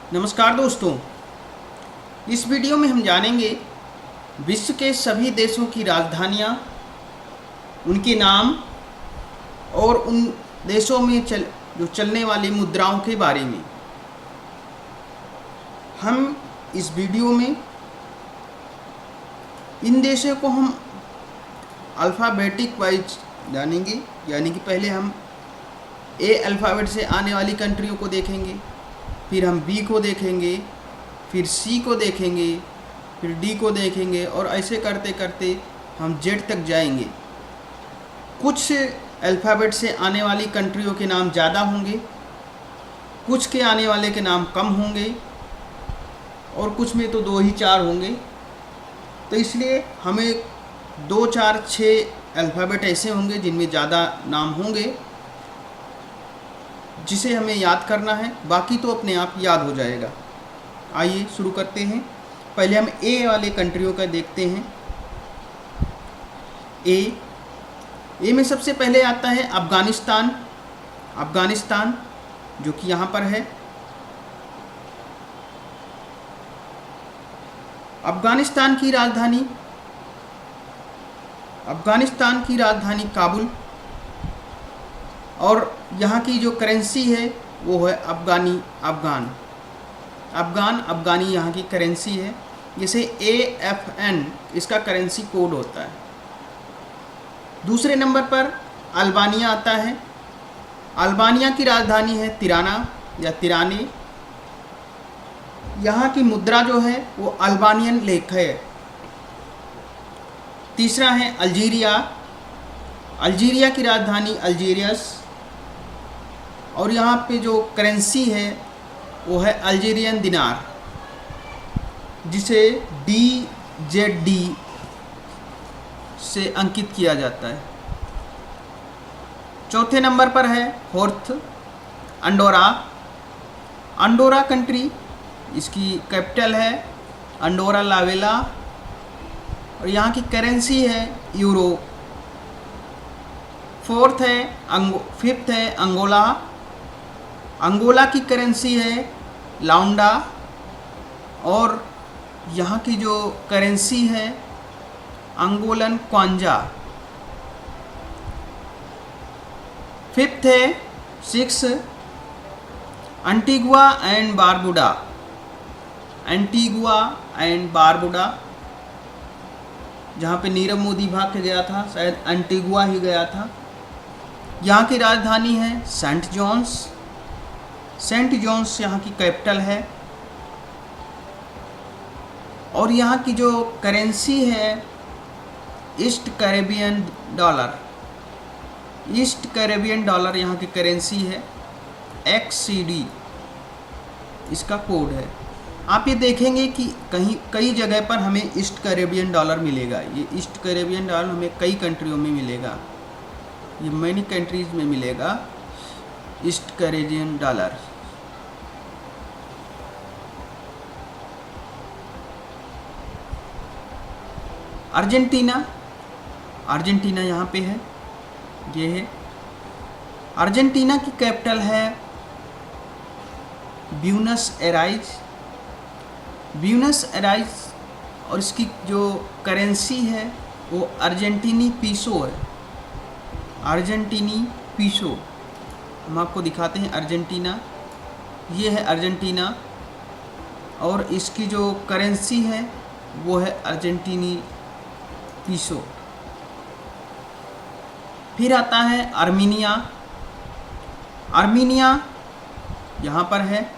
नमस्कार दोस्तों, इस वीडियो में हम जानेंगे विश्व के सभी देशों की राजधानियाँ, उनके नाम और उन देशों में जो चलने वाली मुद्राओं के बारे में। हम इस वीडियो में इन देशों को हम अल्फ़ाबेटिक वाइज जानेंगे, यानी कि पहले हम ए अल्फ़ाबेट से आने वाली कंट्रियों को देखेंगे, फिर हम बी को देखेंगे, फिर सी को देखेंगे, फिर डी को देखेंगे और ऐसे करते करते हम जेड तक जाएंगे। कुछ अल्फ़ाबेट से आने वाली कंट्रियों के नाम ज़्यादा होंगे, कुछ के आने वाले के नाम कम होंगे और कुछ में तो 2 ही 4 होंगे। तो इसलिए हमें 2, 4, 6 अल्फ़ाबेट ऐसे होंगे जिनमें ज़्यादा नाम होंगे, जिसे हमें याद करना है। बाकी तो अपने आप याद हो जाएगा। आइए शुरू करते हैं। पहले हम ए वाले कंट्रियों का देखते हैं। ए में सबसे पहले आता है अफ़गानिस्तान, जो कि यहाँ पर है। अफ़गानिस्तान की राजधानी काबुल, और यहाँ की जो करेंसी है वो है अफ़गानी यहाँ की करेंसी है। जैसे AFN इसका करेंसी कोड होता है। दूसरे नंबर पर अल्बानिया आता है। अल्बानिया की राजधानी है तिराना या तिराने। यहाँ की मुद्रा जो है वो अल्बानियन लेख है। तीसरा है अल्जीरिया की राजधानी अल्जीरियस, और यहाँ पे जो करेंसी है वो है अल्जीरियन दिनार, जिसे DZD से अंकित किया जाता है। चौथे नंबर पर है अंडोरा कंट्री, इसकी कैपिटल है अंडोरा ला वेला, और यहाँ की करेंसी है यूरो। फिफ्थ है अंगोला की करेंसी है लाउंडा, और यहाँ की जो करेंसी है Angolan kwanza. Six Antigua and Barbuda, जहाँ पे नीरव मोदी भाग के गया था, शायद एंटीगुआ ही गया था। यहाँ की राजधानी है सेंट जॉन्स यहाँ की कैपिटल है, और यहाँ की जो करेंसी है ईस्ट कैरेबियन डॉलर यहाँ की करेंसी है। XCD इसका कोड है। आप ये देखेंगे कि कई जगह पर हमें ईस्ट कैरेबियन डॉलर मिलेगा। ये ईस्ट कैरेबियन डॉलर हमें कई कंट्रियों में मिलेगा, ये मैनी कंट्रीज़ में मिलेगा ईस्ट कैरेबियन डॉलर। अर्जेंटीना यहाँ पे है, ये है। अर्जेंटीना की कैपिटल है ब्यूनस एराइज, और इसकी जो करेंसी है वो अर्जेंटीनी पीसो है। हम आपको दिखाते हैं अर्जेंटीना, ये है अर्जेंटीना, और इसकी जो करेंसी है वो है अर्जेंटीनी पीसो। फिर आता है आर्मीनिया यहाँ पर है।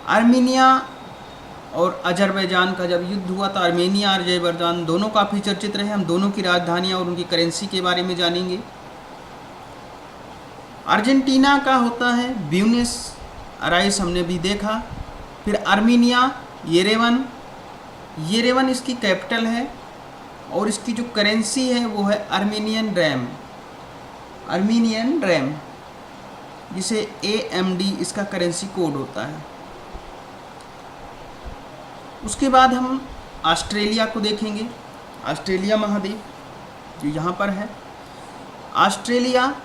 आर्मीनिया और अजरबैजान का जब युद्ध हुआ था, आर्मेनिया और अजरबैजान दोनों काफ़ी चर्चित रहे। हम दोनों की राजधानियाँ और उनकी करेंसी के बारे में जानेंगे। अर्जेंटीना का होता है ब्यूनस आयर्स, हमने भी देखा। फिर आर्मीनिया येरेवन इसकी कैपिटल है, और इसकी जो करेंसी है वो है अर्मेनियन रैम, जिसे AMD इसका करेंसी कोड होता है। उसके बाद हम ऑस्ट्रेलिया को देखेंगे। ऑस्ट्रेलिया महाद्वीप जो यहाँ पर है। ऑस्ट्रेलिया,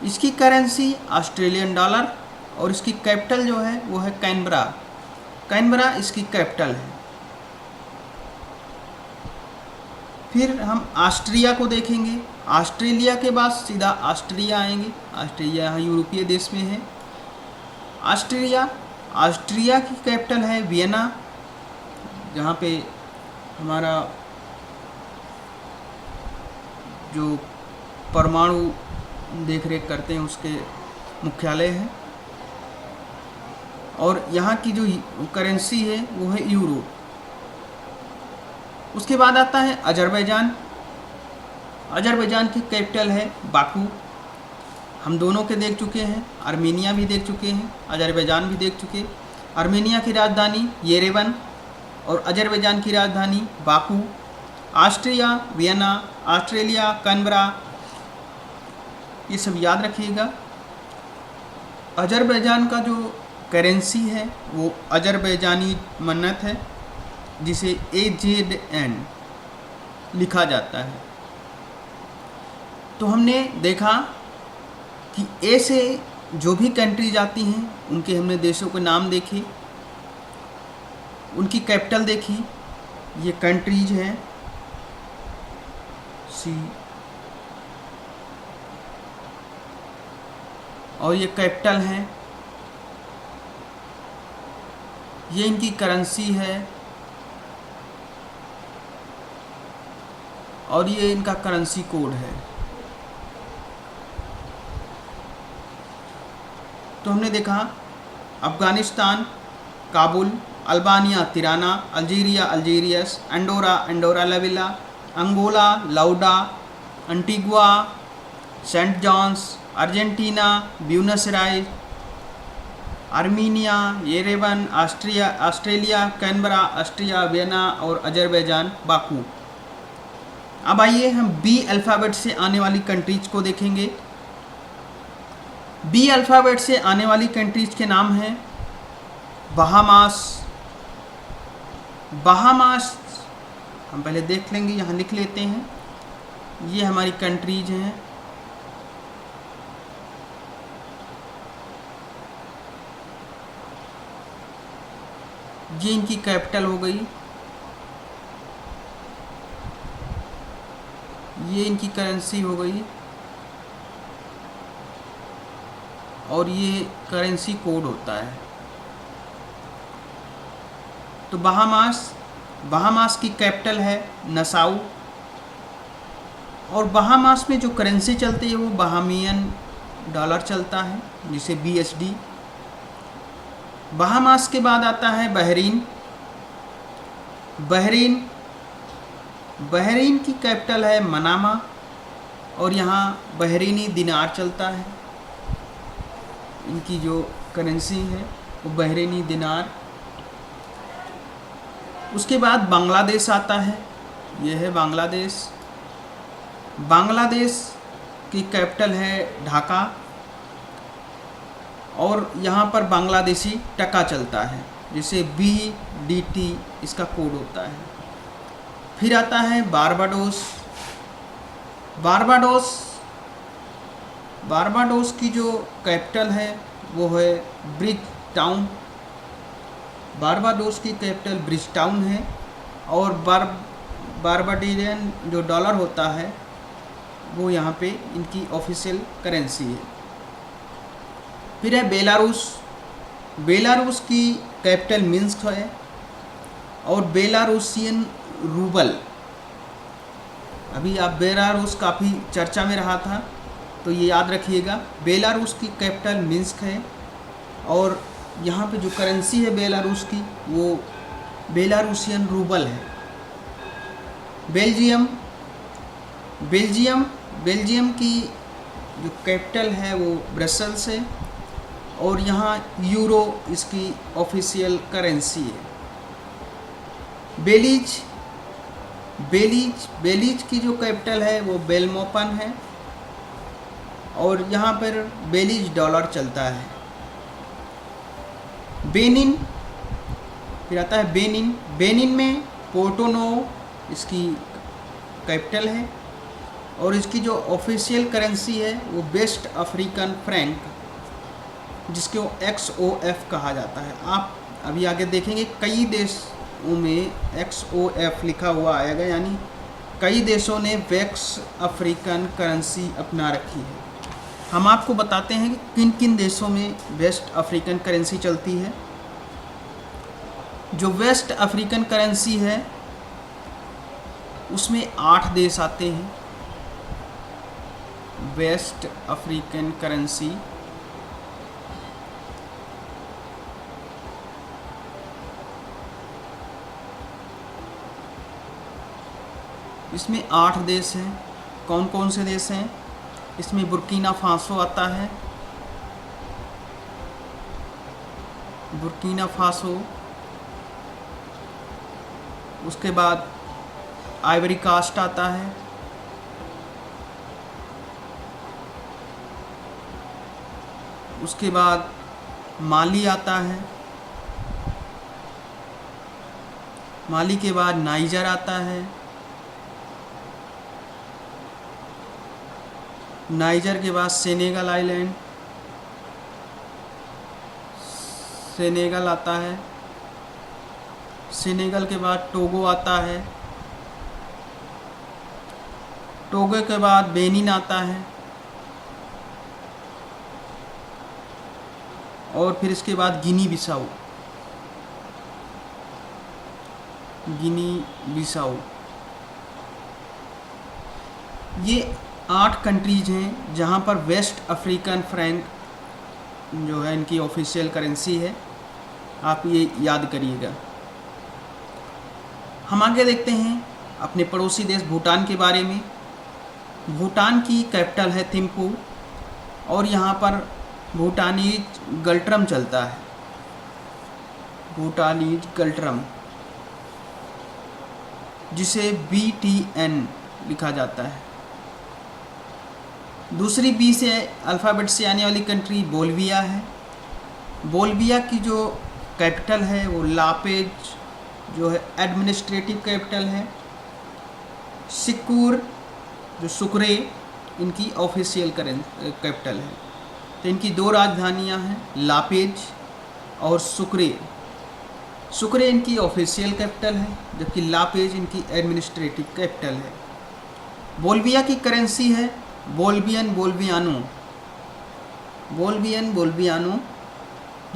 इसकी करेंसी ऑस्ट्रेलियन डॉलर, और इसकी कैपिटल जो है वो है कैनबरा। कैनबरा इसकी कैपिटल है। फिर हम ऑस्ट्रिया को देखेंगे। ऑस्ट्रेलिया के बाद सीधा ऑस्ट्रिया आएंगे। ऑस्ट्रिया यहाँ यूरोपीय देश में है। ऑस्ट्रिया की कैपिटल है वियना, जहाँ पे हमारा जो परमाणु देख रेख करते हैं उसके मुख्यालय है। और यहाँ की जो करेंसी है वो है यूरो। उसके बाद आता है अजरबैजान। अजरबैजान की कैपिटल है बाकू। हम दोनों के देख चुके हैं, आर्मेनिया भी देख चुके हैं, अजरबैजान भी देख चुके। आर्मेनिया की राजधानी येरेवन और अजरबैजान की राजधानी Baku. Austria Vienna, Australia Canberra, ये सब याद रखिएगा। अजरबैजान का जो करेंसी है वो अजरबैजानी मन्नत है, जिसे AZN लिखा जाता है। तो हमने देखा कि ए से जो भी कंट्रीज आती हैं उनके हमने देशों के नाम देखे, उनकी कैपिटल देखी। ये कंट्रीज हैं सी, और ये कैपिटल हैं, ये इनकी करेंसी है, और ये इनका करेंसी कोड है। तो हमने देखा Afghanistan Kabul, Albania Tirana, Algeria Algiers, Andorra la Vella, Angola Luanda, Antigua Saint John's, Argentina Buenos Aires, Armenia Yerevan, Australia Canberra, Austria Vienna और अजरबैजान बाकू। अब आइए हम बी अल्फ़ाबेट से आने वाली कंट्रीज को देखेंगे। बी अल्फ़ाबेट से आने वाली कंट्रीज के नाम हैं बहामास। बहामास हम पहले देख लेंगे, यहाँ लिख लेते हैं। ये हमारी कंट्रीज हैं। ये इनकी कैपिटल हो गई, ये इनकी करेंसी हो गई, और ये करेंसी कोड होता है। तो बहामास की कैपिटल है नसाउ, और बहामास में जो करेंसी चलती है वो बहामियन डॉलर चलता है, जिसे BSD। बहामास के बाद आता है बहरीन की कैपिटल है मनामा, और यहाँ बहरीनी दिनार चलता है। इनकी जो करेंसी है वो बहरीनी दिनार। उसके बाद बांग्लादेश आता है, ये है बांग्लादेश की कैपिटल है ढाका, और यहाँ पर बांग्लादेशी टका चलता है, जिसे BDT इसका कोड होता है। फिर आता है बारबाडोस की जो कैपिटल है वो है ब्रिज टाउन। बारबाडोस की कैपिटल ब्रिज टाउन है, और बारबाडियन जो डॉलर होता है वो यहाँ पे इनकी ऑफिशियल करेंसी है। फिर है बेलारूस की कैपिटल मिन्स्क है, और बेलारूसियन रूबल। अभी आप बेलारूस काफ़ी चर्चा में रहा था, तो ये याद रखिएगा। बेलारूस की कैपिटल मिन्स्क है, और यहाँ पे जो करेंसी है बेलारूस की वो बेलारूसियन रूबल है। बेल्जियम की जो कैपिटल है वो ब्रसेल्स है, और यहाँ यूरो इसकी ऑफिशियल करेंसी है। बेलीज की जो कैपिटल है वो बेलमोपन है, और यहाँ पर बेलीज डॉलर चलता है। फिर आता है बेनिन में पोर्टोनो इसकी कैपिटल है, और इसकी जो ऑफिशियल करेंसी है वो वेस्ट अफ्रीकन फ्रैंक जिसको XOF कहा जाता है। आप अभी आगे देखेंगे कई देशों में XOF लिखा हुआ आएगा, यानी कई देशों ने वेस्ट अफ्रीकन करेंसी अपना रखी है। हम आपको बताते हैं कि किन किन देशों में वेस्ट अफ्रीकन करेंसी चलती है। जो वेस्ट अफ्रीकन करेंसी है उसमें 8 देश आते हैं। वेस्ट अफ्रीकन करेंसी इसमें 8 देश हैं। कौन कौन से देश हैं? इसमें बुर्किना फासो आता है, बुर्किना फासो, उसके बाद आइवरी कास्ट आता है, उसके बाद माली आता है, माली के बाद नाइजर आता है, नाइजर के बाद सेनेगल आइलैंड, सेनेगल आता है, सेनेगल के बाद टोगो आता है, टोगो के बाद बेनिन आता है, और फिर इसके बाद गिनी बिसाऊ, गिनी बिसाऊ। ये 8 कंट्रीज हैं जहाँ पर वेस्ट अफ्रीकन फ्रैंक जो है इनकी ऑफिशियल करेंसी है। आप ये याद करिएगा। हम आगे देखते हैं अपने पड़ोसी देश भूटान के बारे में। भूटान की कैपिटल है थिम्पू और यहाँ पर भूटानीज गल्ट्रम चलता है, भूटानीज गल्ट्रम, जिसे BTN लिखा जाता है। दूसरी B से अल्फ़ाबेट से आने वाली कंट्री बोल्विया है। बोल्विया की जो कैपिटल है वो लापेज जो है एडमिनिस्ट्रेटिव कैपिटल है। सिक्कुर जो सुक्रे इनकी ऑफिशियल कैपिटल है। तो इनकी 2 राजधानियां हैं, लापेज और सुक्रे। सुक्रे इनकी ऑफिशियल कैपिटल है जबकि लापेज इनकी एडमिनिस्ट्रेटिव कैपिटल है। बोल्विया की करेंसी है बोल्वियन बोल्वियानो, बोल्वियन बोल्वियानो,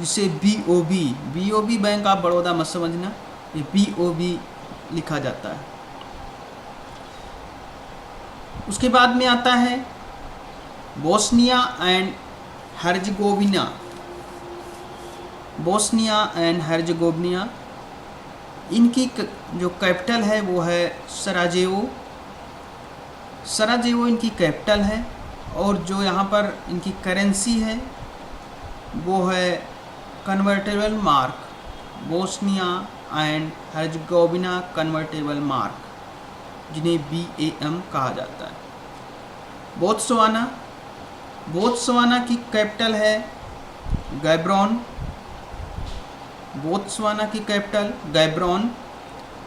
जिसे BOB बैंक ऑफ बड़ौदा मत समझना, ये BOB लिखा जाता है। उसके बाद में आता है बोस्निया एंड हर्जगोविना, बोस्निया एंड हर्जगोविना। इनकी जो कैपिटल है वो है सराजेवो, सराजेवो इनकी कैपिटल है। और जो यहाँ पर इनकी करेंसी है वो है convertible mark, Bosnia and Herzegovina convertible mark, जिन्हें BAM कहा जाता है। बोत्सवाना, बोत्सवाना की कैपिटल है गैब्रोन, बोत्सवाना की कैपिटल गैब्रोन।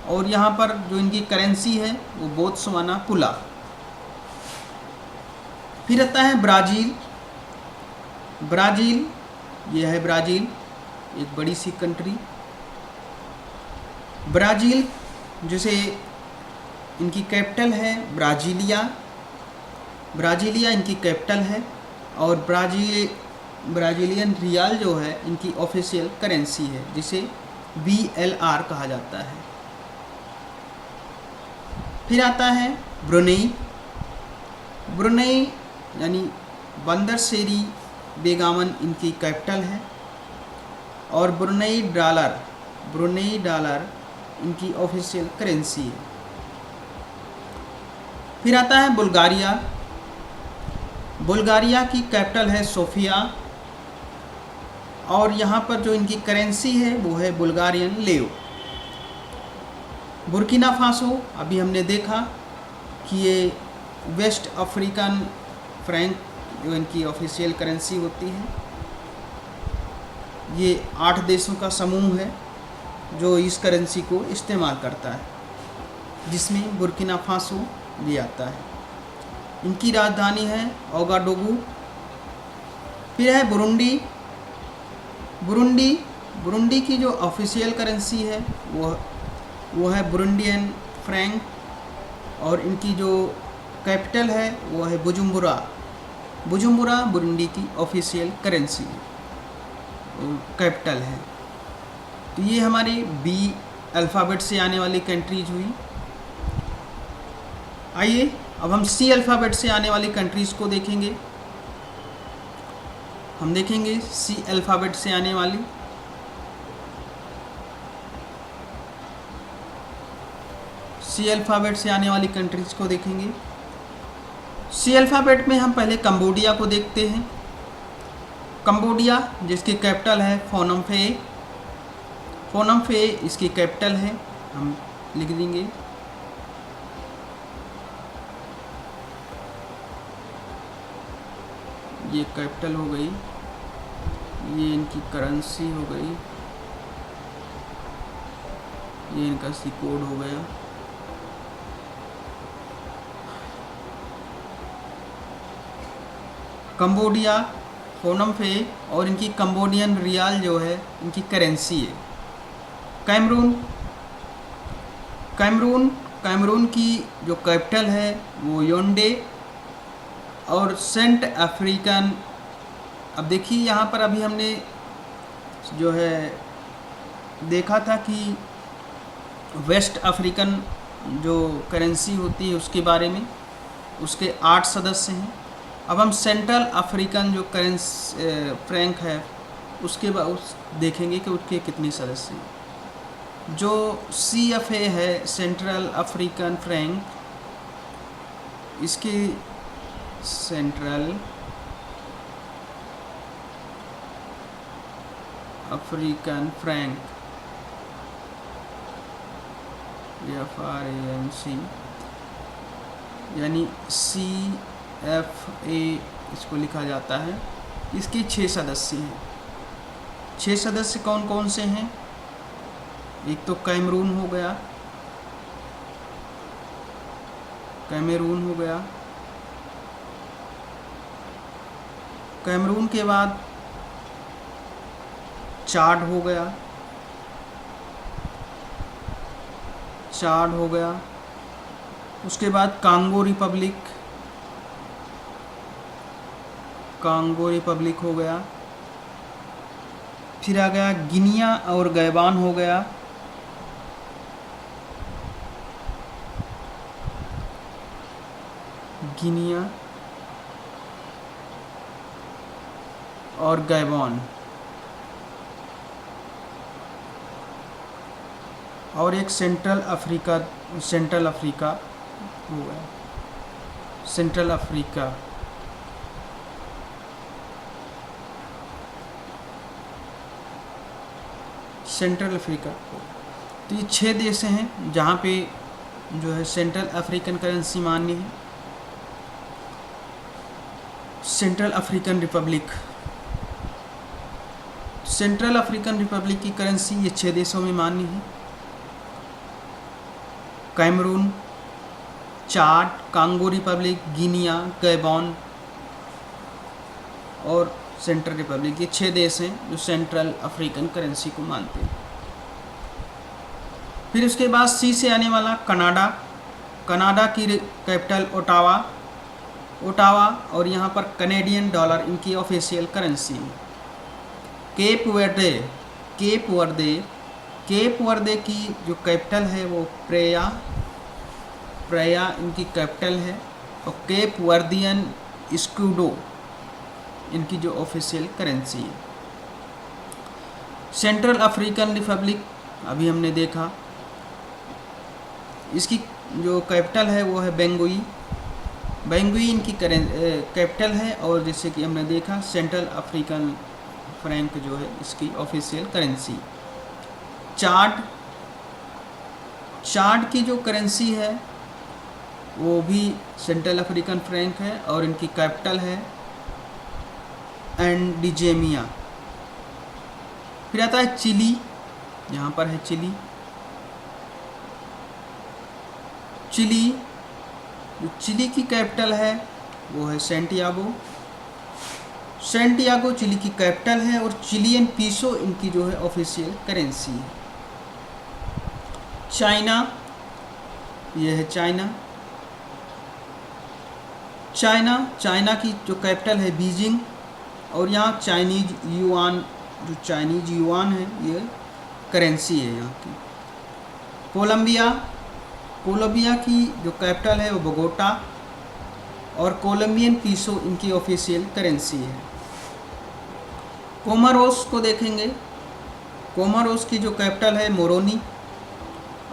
और यहाँ पर जो इनकी करेंसी है वो बोत्सवाना पुला। फिर आता है ब्राज़ील। ब्राज़ील, ये है ब्राज़ील, एक बड़ी सी कंट्री। ब्राज़ील जैसे इनकी कैपिटल है ब्राज़ीलिया, ब्राज़ीलिया इनकी कैपिटल है। और ब्राज़ीलियन रियाल जो है इनकी ऑफिशियल करेंसी है जिसे BLR कहा जाता है। फिर आता है ब्रुनेई। ब्रुनेई यानी बंदर शेरी बेगामन इनकी कैपिटल है। और ब्रुनेई डॉलर, ब्रुनेई डॉलर इनकी ऑफिशियल करेंसी है। फिर आता है बुल्गारिया। बुल्गारिया की कैपिटल है सोफिया और यहाँ पर जो इनकी करेंसी है वो है बुल्गारियन लेव। बुर्किना फासो, अभी हमने देखा कि ये वेस्ट अफ्रीकन फ्रैंक जो इनकी ऑफिशियल करेंसी होती है। ये 8 देशों का समूह है जो इस करेंसी को इस्तेमाल करता है, जिसमें बुर्किना फासो भी आता है। इनकी राजधानी है ओगाडोगू। फिर है बुरुंडी। बुरुंडी, बुरुंडी की जो ऑफिशियल करेंसी है वो है बुरुंडियन फ्रैंक, और इनकी जो कैपिटल है वो है बुजुम्बुरा। बुजुम्बुरा बुरुंडी की ऑफिशियल करेंसी कैपिटल है। तो ये हमारी बी अल्फ़ाबेट से आने वाली कंट्रीज हुई। आइए अब हम सी अल्फ़ाबेट से आने वाली कंट्रीज़ को देखेंगे। हम देखेंगे सी अल्फ़ाबेट से आने वाली। सी अल्फ़ाबेट से आने वाली कंट्रीज़ को देखेंगे। सी अल्फ़ाबेट में हम पहले कंबोडिया को देखते हैं। कंबोडिया जिसकी कैपिटल है फोनम फे। फोनम फे इसकी कैपिटल है, हम लिख देंगे। ये कैपिटल हो गई, ये इनकी करेंसी हो गई, ये इनका सी कोड हो गया। कंबोडिया, फोनम फे और इनकी कंबोडियन रियाल जो है इनकी करेंसी है। कैमरून, कैमरून कैमरून की जो कैपिटल है वो योंडे, और सेंट अफ्रीकन। अब देखिए यहाँ पर अभी हमने जो है देखा था कि वेस्ट अफ्रीकन जो करेंसी होती है उसके बारे में, उसके 8 सदस्य हैं। अब हम सेंट्रल अफ्रीकन जो करेंसी फ्रैंक है उसके देखेंगे कि उसके कितने सदस्य हैं। जो CFA है सेंट्रल अफ्रीकन फ्रैंक, इसकी सेंट्रल अफ्रीकन फ्रैंक FRANC यानी CFA इसको लिखा जाता है। इसके 6 सदस्य हैं। 6 सदस्य कौन कौन से हैं? एक तो कैमरून हो गया, कैमरून हो गया। कैमरून के बाद चाड हो गया, चाड हो गया। उसके बाद कांगो रिपब्लिक, कांगो रिपब्लिक हो गया। फिर आ गया गिनिया और गैबान हो गया। गिनिया और गैबान, और एक सेंट्रल अफ्रीका, सेंट्रल अफ्रीका हो गया, सेंट्रल अफ्रीका। Central Africa. तो ये 6 देश हैं जहाँ पे जो है सेंट्रल अफ्रीकन करेंसी मान्य है। Central African Republic, central African Republic की करेंसी ये 6 देशों में मान्य है। कैमरून, चाड, कांगो रिपब्लिक, गिनिया, गैबॉन और सेंट्रल रिपब्लिक, ये 6 देश हैं जो सेंट्रल अफ्रीकन करेंसी को मानते हैं। फिर उसके बाद सी से आने वाला कनाडा। कनाडा की कैपिटल ओटावा, ओटावा, और यहाँ पर कनेडियन डॉलर इनकी ऑफिशियल करेंसी है। केप वर्दे, केप वर्दे, केप वर्दे की जो कैपिटल है वो प्रेया, प्रेया इनकी कैपिटल है। और केप वर्दियन स्कूडो इनकी जो ऑफिशियल करेंसी है। सेंट्रल अफ्रीकन रिपब्लिक अभी हमने देखा, इसकी जो कैपिटल है वो है बेंगुई, बेंगुई इनकी कैपिटल है। और जैसे कि हमने देखा सेंट्रल अफ्रीकन फ्रैंक जो है इसकी ऑफिशियल करेंसी। चाड, चाड की जो करेंसी है वो भी सेंट्रल अफ्रीकन फ्रैंक है और इनकी कैपिटल है एंडिजेमिया। फिर आता है चिली, यहाँ पर है चिली। चिली, जो चिली की कैपिटल है वो है सेंटियागो, सेंटियागो चिली की कैपिटल है और चिलियन पीसो इनकी जो है ऑफिशियल करेंसी है। चाइना, ये है चाइना। चाइना की जो कैपिटल है बीजिंग और यहाँ चाइनीज युआन, जो चाइनीज युआन है ये करेंसी है यहाँ की। कोलंबिया की जो कैपिटल है वो बोगोटा और कोलंबियन पीसो इनकी ऑफिशियल करेंसी है। कोमोरोस को देखेंगे, कोमोरोस की जो कैपिटल है मोरोनी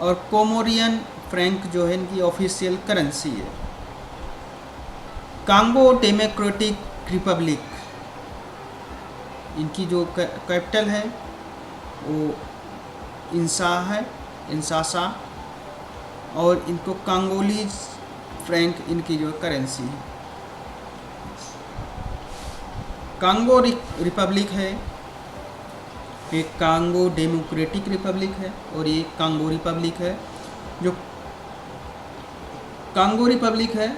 और कोमोरियन फ्रैंक जो है इनकी ऑफिशियल करेंसी है। कांगो डेमोक्रेटिक रिपब्लिक, इनकी जो कैपिटल है वो इंसासा और इनको कांगोलीज फ्रैंक इनकी जो करेंसी है। कांगो रिपब्लिक है, एक कांगो डेमोक्रेटिक रिपब्लिक है और ये कांगो रिपब्लिक है। जो कांगो रिपब्लिक है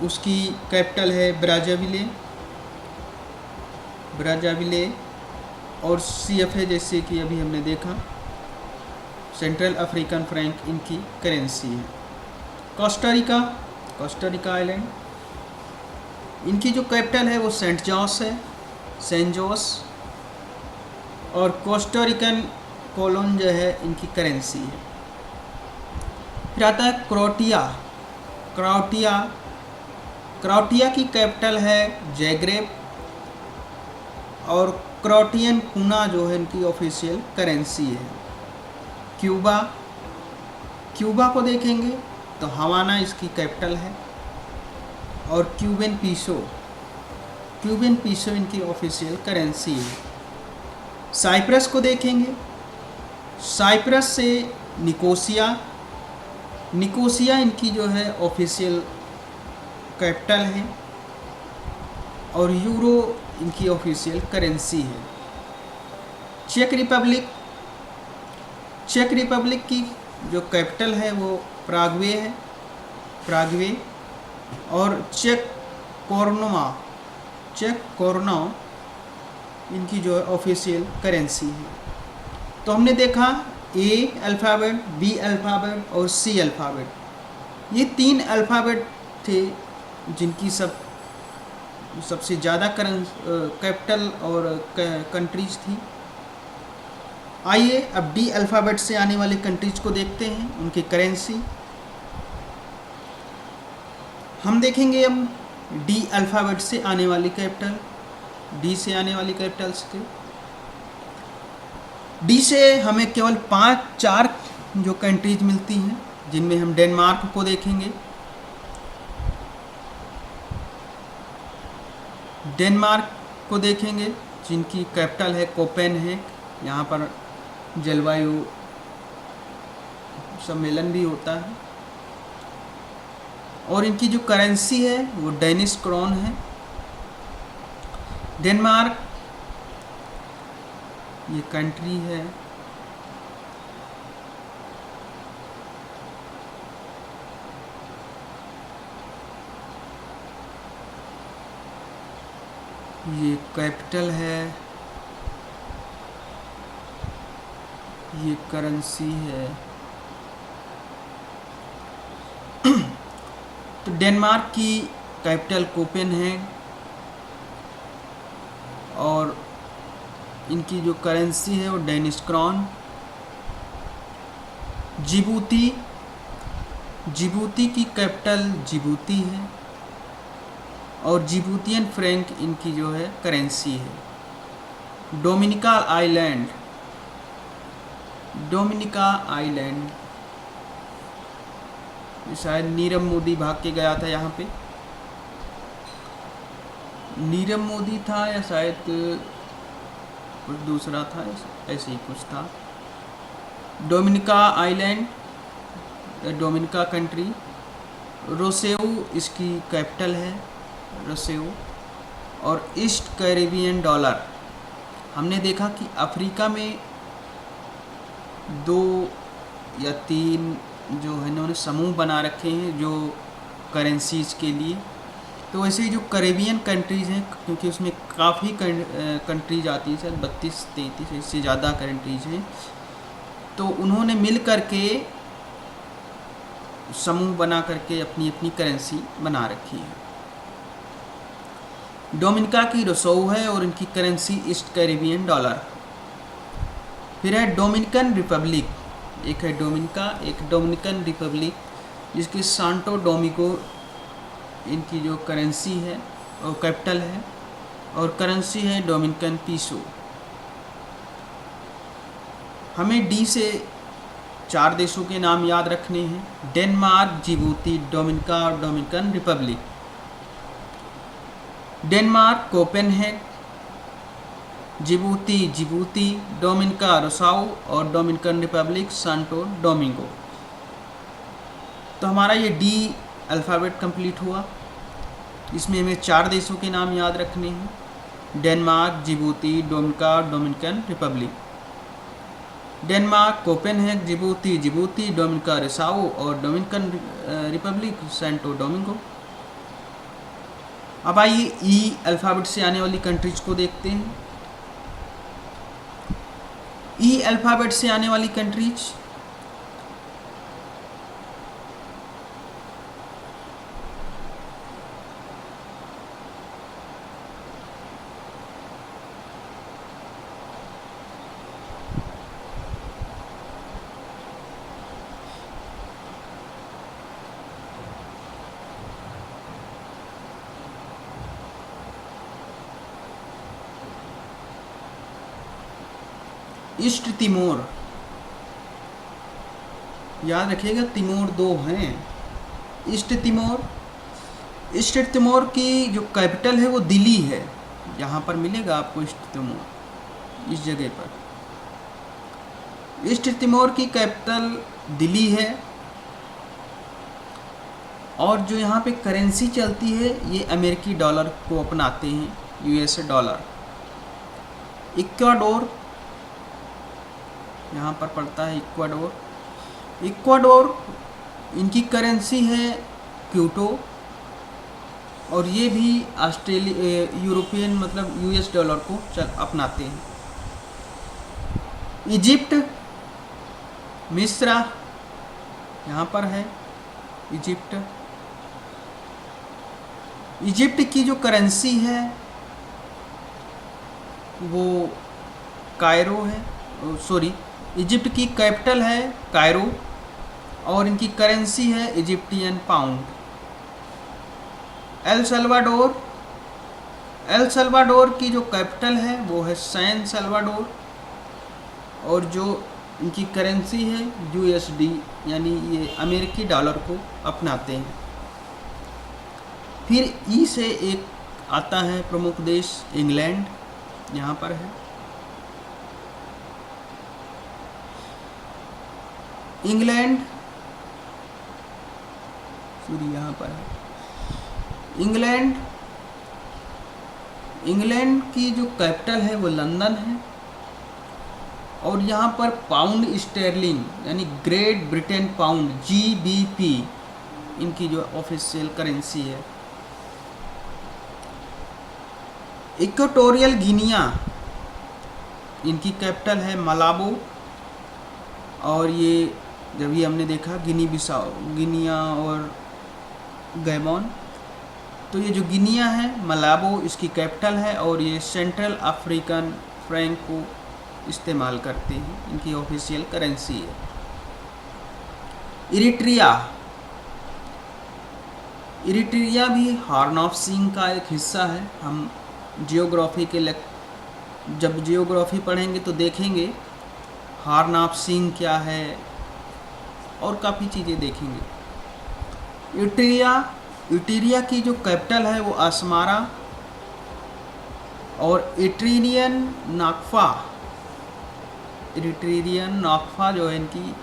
उसकी कैपिटल है ब्राज़ाविले और CFA जैसे कि अभी हमने देखा सेंट्रल अफ्रीकन फ्रैंक इनकी करेंसी है। कोस्टारिका आइलैंड, इनकी जो कैपिटल है वो सेंट जोस और कोस्टारिकन कोलोन जो है इनकी करेंसी है। फिर आता है क्रोएटिया की कैपिटल है ज़ाग्रेब और क्रोएटियन kuna जो है इनकी ऑफिशियल करेंसी है। क्यूबा को देखेंगे तो हवाना इसकी कैपिटल है और क्यूबन पीसो इनकी ऑफिशियल करेंसी है। साइप्रस को देखेंगे, साइप्रस से निकोसिया इनकी जो है ऑफिशियल कैपिटल है और यूरो इनकी ऑफिशियल करेंसी है। चेक रिपब्लिक की जो कैपिटल है वो प्रागवे और चेक कोर्नो इनकी जो है ऑफिशियल करेंसी है। तो हमने देखा A अल्फ़ाबेट, B अल्फ़ाबेट और C अल्फ़ाबेट, ये 3 अल्फ़ाबेट थे जिनकी सबसे ज़्यादा कैपिटल और कंट्रीज थी। आइए अब D अल्फ़ाबेट से आने वाले कंट्रीज को देखते हैं, उनकी करेंसी। हम देखेंगे अब D अल्फ़ाबेट से आने वाली कैपिटल, D से आने वाली कैपिटल्स के। D से हमें केवल 4 जो कंट्रीज मिलती हैं, जिनमें हम डेनमार्क को देखेंगे। जिनकी कैपिटल है कोपेनहेग, यहाँ पर जलवायु सम्मेलन भी होता है और इनकी जो करेंसी है वो डेनिश क्रोन है। डेनमार्क ये कंट्री है। ये कैपिटल है, ये करेंसी है। तो डेनमार्क की कैपिटल कोपेनहेग और इनकी जो करेंसी है वो डेनिश क्रोन। जिबूती की कैपिटल जिबूती है और जिबूतियन फ्रैंक इनकी जो है करेंसी है। डोमिनिका आइलैंड शायद नीरव मोदी भाग के गया था यहाँ पे, नीरव मोदी था या शायद कुछ दूसरा था, ऐसे ही कुछ था। Dominica island, Dominica country. Roseau इसकी कैपिटल है, रोसेऊ। और ईस्ट कैरेबियन डॉलर, हमने देखा कि अफ्रीका में 2 या 3 जो है इन्होंने समूह बना रखे हैं जो करेंसीज के लिए, तो वैसे ही जो कैरेबियन कंट्रीज़ हैं, क्योंकि उसमें काफ़ी कंट्रीज आती हैं, शायद 32-33 इससे ज़्यादा कंट्रीज हैं, तो उन्होंने मिल करके समूह बना करके अपनी अपनी करेंसी बना रखी है। डोमिनिका की रोसौ है और इनकी करेंसी ईस्ट कैरेबियन डॉलर। फिर है डोमिनिकन रिपब्लिक, एक है डोमिनिका, एक डोमिनिकन रिपब्लिक, जिसकी सांटो डोमिगो इनकी जो करेंसी है वो कैपिटल है, और करेंसी है डोमिनिकन पीसो। हमें डी से 4 देशों के नाम याद रखने हैं: डेनमार्क, जिबूती, डोमिनिका और Dominican Republic. Denmark Copenhagen, Djibouti, Dominica Roseau और डोमिनिकन रिपब्लिक सांटो डोमिंगो। तो हमारा ये डी अल्फ़ाबेट कंप्लीट हुआ। इसमें हमें 4 देशों के नाम याद रखने हैं: डेनमार्क, जिबूती, डोमिनिका और Dominican Republic. Denmark Copenhagen, Djibouti, Dominica Roseau और डोमिनिकन रिपब्लिक सांटो डोमिंगो। अब आइए ई अल्फ़ाबेट से आने वाली कंट्रीज को देखते हैं। ई अल्फ़ाबेट से आने वाली कंट्रीज: ईस्ट तिमोर, याद रखिएगा तिमोर 2 हैं। ईस्ट तिमोर की जो कैपिटल है वो दिल्ली है। यहाँ पर मिलेगा आपको ईस्ट तिमोर, इस जगह पर ईस्ट तिमोर की कैपिटल दिल्ली है। और जो यहाँ पे करेंसी चलती है ये अमेरिकी डॉलर को अपनाते हैं, यूएस डॉलर। इक्वाडोर यहाँ पर पड़ता है, इक्वाडोर इनकी करेंसी है क्यूटो, और ये भी यूरोपियन मतलब यूएस डॉलर को अपनाते हैं। इजिप्ट, मिस्र यहाँ पर है इजिप्ट की जो करेंसी है वो कायरो है, इजिप्ट की कैपिटल है कायरो और इनकी करेंसी है इजिप्टियन पाउंड। एल सल्वाडोर की जो कैपिटल है वो है सैन सल्वाडोर, और जो इनकी करेंसी है यूएसडी, यानी ये अमेरिकी डॉलर को अपनाते हैं। फिर ई से एक आता है प्रमुख देश इंग्लैंड, यहाँ पर है। यहाँ पर है इंग्लैंड की जो कैपिटल है वो लंदन है, और यहाँ पर पाउंड स्टर्लिंग यानी ग्रेट ब्रिटेन पाउंड GBP इनकी जो ऑफिशियल करेंसी है। इक्वेटोरियल गिनिया, इनकी कैपिटल है मलाबो, और ये जब ये हमने देखा गिनिया और गैबोन, तो ये जो गिनिया है मलाबो इसकी कैपिटल है, और ये सेंट्रल अफ्रीकन फ्रैंक को इस्तेमाल करते हैं, इनकी ऑफिशियल करेंसी है। इरिट्रिया भी हॉर्न ऑफ सिंह का एक हिस्सा है। हम जब जियोग्राफी पढ़ेंगे तो देखेंगे हॉर्न ऑफ सिंह क्या है, और काफ़ी चीज़ें देखेंगे। इरिट्रिया की जो कैपिटल है वो असमारा, और इरिट्रियन नाकफा जो है इनकी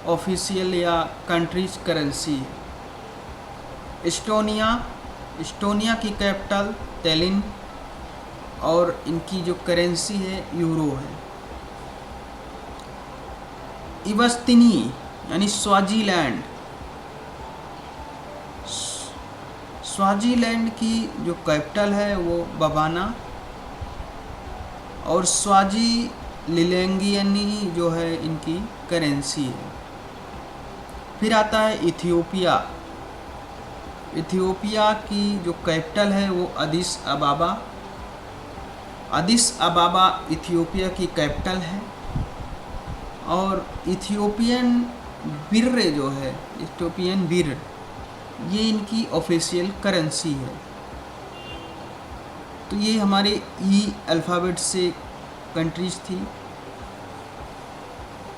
ऑफिशियल या कंट्रीज करेंसी है। एस्टोनिया की कैपिटल तैलिन, और इनकी जो करेंसी है यूरो है। इवस्तिनी यानी स्वाजीलैंड की जो कैपिटल है वो बबाना, और स्वाजी लिलेंगियनी जो है इनकी करेंसी है। फिर आता है इथियोपिया। इथियोपिया की जो कैपिटल है वो अदिस अबाबा। अदिस अबाबा इथियोपिया की कैपिटल है। और इथियोपियन बिर्र जो है, इथियोपियन बिर्र, ये इनकी ऑफिशियल करेंसी है। तो ये हमारे ई अल्फ़ाबेट से कंट्रीज़ थी।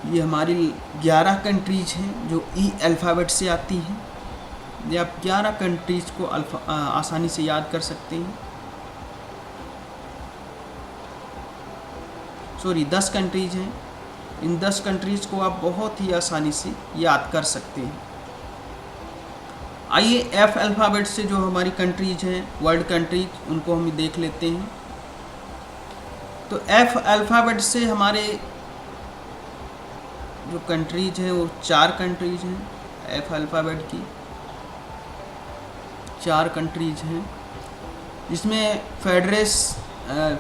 ये हमारी 11 कंट्रीज हैं जो ई अल्फ़ाबेट से आती हैं। ये आप 11 कंट्रीज़ को आसानी से याद कर सकते हैं। सॉरी 10 कंट्रीज हैं। इन 10 कंट्रीज़ को आप बहुत ही आसानी से याद कर सकते हैं। आइए एफ अल्फ़ाबेट से जो हमारी कंट्रीज हैं, वर्ल्ड कंट्रीज, उनको हम देख लेते हैं। तो एफ अल्फ़ाबेट से हमारे जो कंट्रीज हैं वो 4 कंट्रीज हैं। एफ अल्फ़ाबेट की 4 कंट्रीज हैं, जिसमें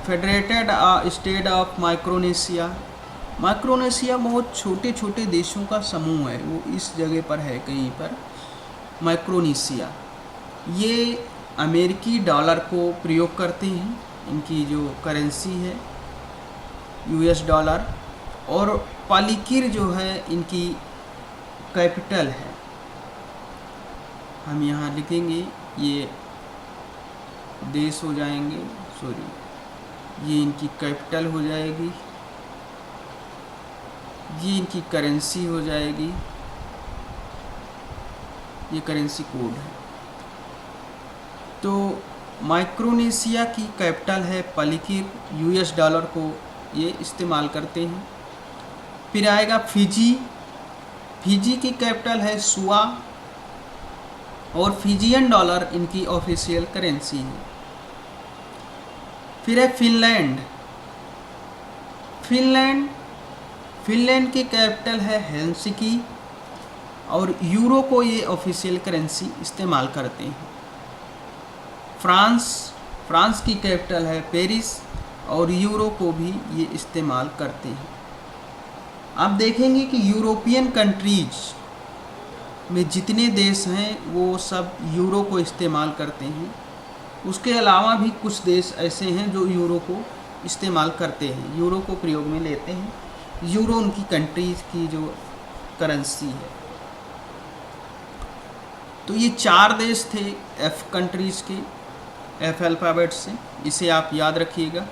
federated state of Micronesia. Micronesia बहुत छोटे छोटे देशों का समूह है, वो इस जगह पर है कहीं पर, माइक्रोनेशिया। ये अमेरिकी डॉलर को प्रयोग करते हैं, इनकी जो करेंसी है यूएस डॉलर। और पालिकिर जो है इनकी कैपिटल है। हम यहाँ लिखेंगे, ये देश हो जाएंगे, सॉरी ये इनकी कैपिटल हो जाएगी, ये इनकी करेंसी हो जाएगी, ये करेंसी कोड है। तो माइक्रोनेशिया की कैपिटल है पालिकिर, यूएस डॉलर को ये इस्तेमाल करते हैं। फिर आएगा फिजी। फिजी की कैपिटल है सुआ, और फिजियन डॉलर इनकी ऑफिशियल करेंसी है। फिर है फिनलैंड। फिनलैंड की कैपिटल है हेलसिंकी, और यूरो को ये ऑफिशियल करेंसी इस्तेमाल करते हैं। फ्रांस की कैपिटल है पेरिस, और यूरो को भी ये इस्तेमाल करते हैं। आप देखेंगे कि यूरोपियन कंट्रीज में जितने देश हैं वो सब यूरो को इस्तेमाल करते हैं। उसके अलावा भी कुछ देश ऐसे हैं जो यूरो को इस्तेमाल करते हैं, यूरो को प्रयोग में लेते हैं। यूरो उनकी कंट्रीज की जो करेंसी है। तो ये 4 देश थे एफ कंट्रीज़ के, एफ अल्फ़ाबेट से, इसे आप याद रखिएगा।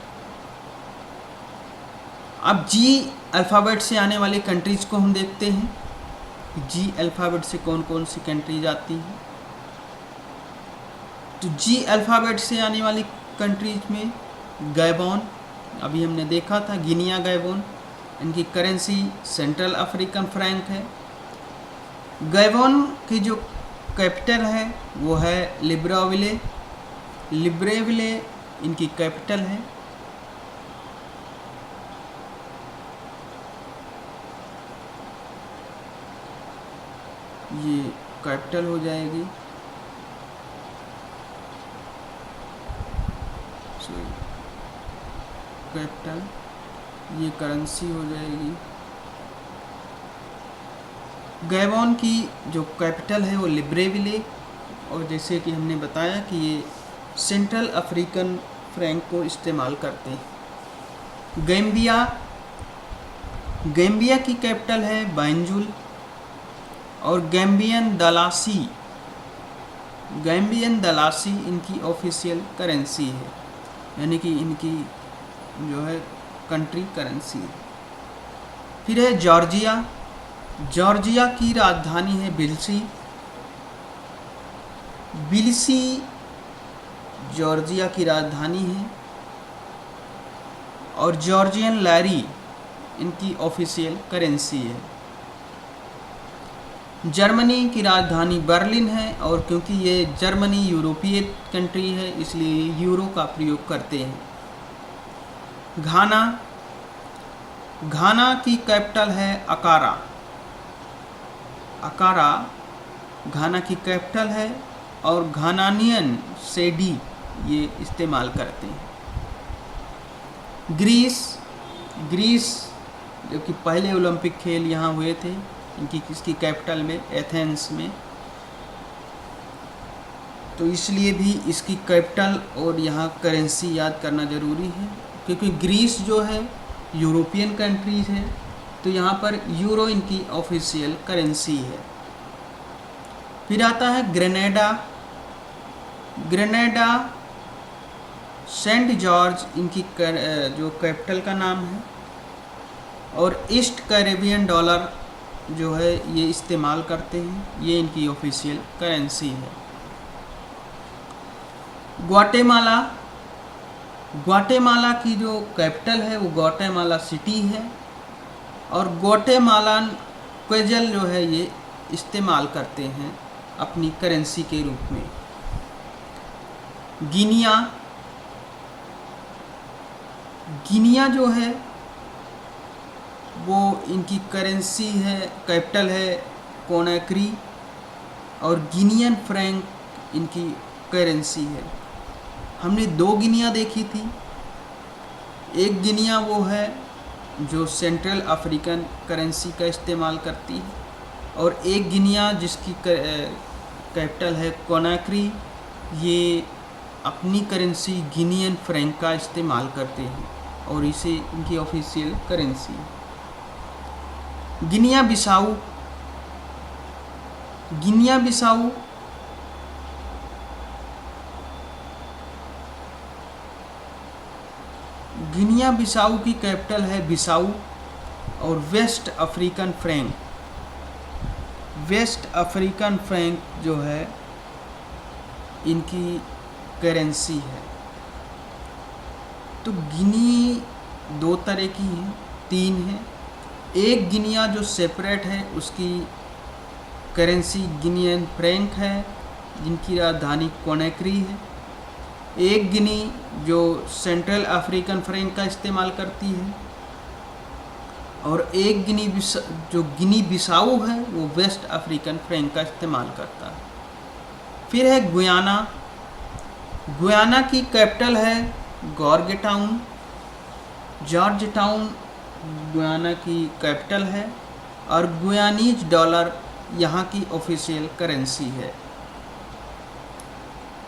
अब जी अल्फ़ाबेट से आने वाली कंट्रीज़ को हम देखते हैं। जी अल्फ़ाबेट से कौन कौन सी कंट्रीज आती हैं। तो जी अल्फ़ाबेट से आने वाली कंट्रीज में गैबोन, अभी हमने देखा था, गिनिया गैबोन, इनकी करेंसी सेंट्रल अफ्रीकन फ्रैंक है। गैबोन की जो कैपिटल है वो है लिब्रेविले इनकी कैपिटल है। ये कैपिटल हो जाएगी, कैपिटल, ये करेंसी हो जाएगी। गैबोन की जो कैपिटल है वो लिब्रेविले, और जैसे कि हमने बताया कि ये सेंट्रल अफ्रीकन फ्रैंक को इस्तेमाल करते हैं। गैम्बिया की कैपिटल है बैंजुल, और गैम्बियन दलासी इनकी ऑफिशियल करेंसी है, यानी कि इनकी जो है कंट्री करेंसी है। फिर है जॉर्जिया की राजधानी है बिलसी जॉर्जिया की राजधानी है, और जॉर्जियन लैरी इनकी ऑफिशियल करेंसी है। जर्मनी की राजधानी बर्लिन है, और क्योंकि ये जर्मनी यूरोपीय कंट्री है इसलिए यूरो का प्रयोग करते हैं। घाना की कैपिटल है अकारा, घाना की कैपिटल है, और घानानियन सेडी ये इस्तेमाल करते हैं। ग्रीस जो कि पहले ओलंपिक खेल यहाँ हुए थे, इनकी किसकी कैपिटल में, एथेंस में, तो इसलिए भी इसकी कैपिटल और यहाँ करेंसी याद करना ज़रूरी है, क्योंकि ग्रीस जो है यूरोपियन कंट्रीज है, तो यहाँ पर यूरो इनकी ऑफिशियल करेंसी है। फिर आता है ग्रेनेडा सेंट जॉर्ज इनकी जो कैपिटल का नाम है, और ईस्ट कैरेबियन डॉलर जो है ये इस्तेमाल करते हैं, ये इनकी ऑफिशियल करेंसी है। ग्वाटेमाला की जो कैपिटल है वो ग्वाटेमाला सिटी है, और ग्वाटेमालान क्वेजल जो है ये इस्तेमाल करते हैं अपनी करेंसी के रूप में। गिनिया जो है वो इनकी करेंसी है, कैपिटल है कोनाक्री, और गिनियन फ्रैंक इनकी करेंसी है। हमने 2 गिनिया देखी थी। एक गिनिया वो है जो सेंट्रल अफ्रीकन करेंसी का इस्तेमाल करती है, और एक गिनिया जिसकी कैपिटल है कोनाक्री, ये अपनी करेंसी गिनियन फ्रैंक का इस्तेमाल करते हैं और इसे इनकी ऑफिशियल करेंसी है। गिनिया बिसाऊ की कैपिटल है बिसाऊ, और वेस्ट अफ्रीकन फ्रैंक जो है इनकी करेंसी है। तो गिनी 2 तरह की हैं, 3 हैं। एक गिनिया जो सेपरेट है उसकी करेंसी गिनियन फ्रैंक है, जिनकी राजधानी कोनाक्री है। एक गिनी जो सेंट्रल अफ्रीकन फ्रैंक का इस्तेमाल करती है, और एक जो गिनी बिसाऊ है वो वेस्ट अफ्रीकन फ्रैंक का इस्तेमाल करता है। फिर है गुयाना की कैपिटल है जॉर्जटाउन गुयाना की कैपिटल है, और गुयानीज डॉलर यहाँ की ऑफिशियल करेंसी है।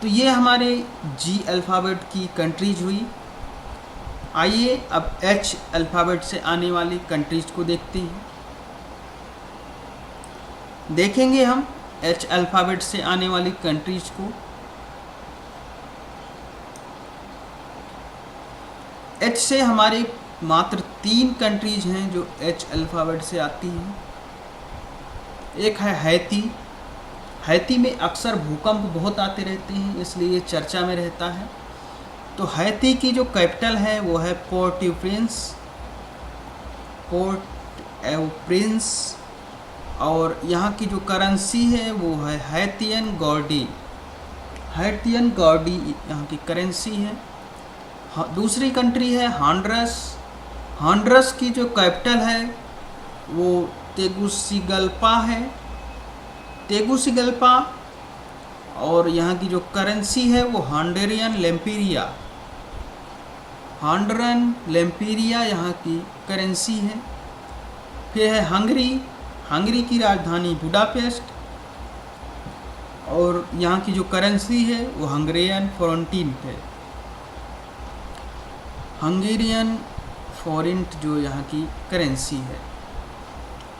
तो ये हमारे जी अल्फ़ाबेट की कंट्रीज हुई। आइए अब एच अल्फ़ाबेट से आने वाली कंट्रीज को देखते हैं। देखेंगे हम एच अल्फ़ाबेट से आने वाली कंट्रीज को। एच से हमारे मात्र 3 कंट्रीज हैं जो एच अल्फ़ाबेट से आती हैं। एक है हैती में अक्सर भूकंप बहुत आते रहते हैं, इसलिए ये चर्चा में रहता है। तो हैती की जो कैपिटल है वो है पोर्ट ओ प्रिंस, और यहाँ की जो करेंसी है वो है हैतियन गॉर्डी यहाँ की करेंसी है। दूसरी कंट्री है हॉन्डुरस की जो कैपिटल है वो तेगुसिगल्पा है, और यहाँ की जो करेंसी है वो हॉन्डुरियन लेम्पीरिया यहाँ की करेंसी है। फिर है हंगरी की राजधानी बुडापेस्ट, और यहाँ की जो करेंसी है वो हंगेरियन फॉरेंट जो यहाँ की करेंसी है।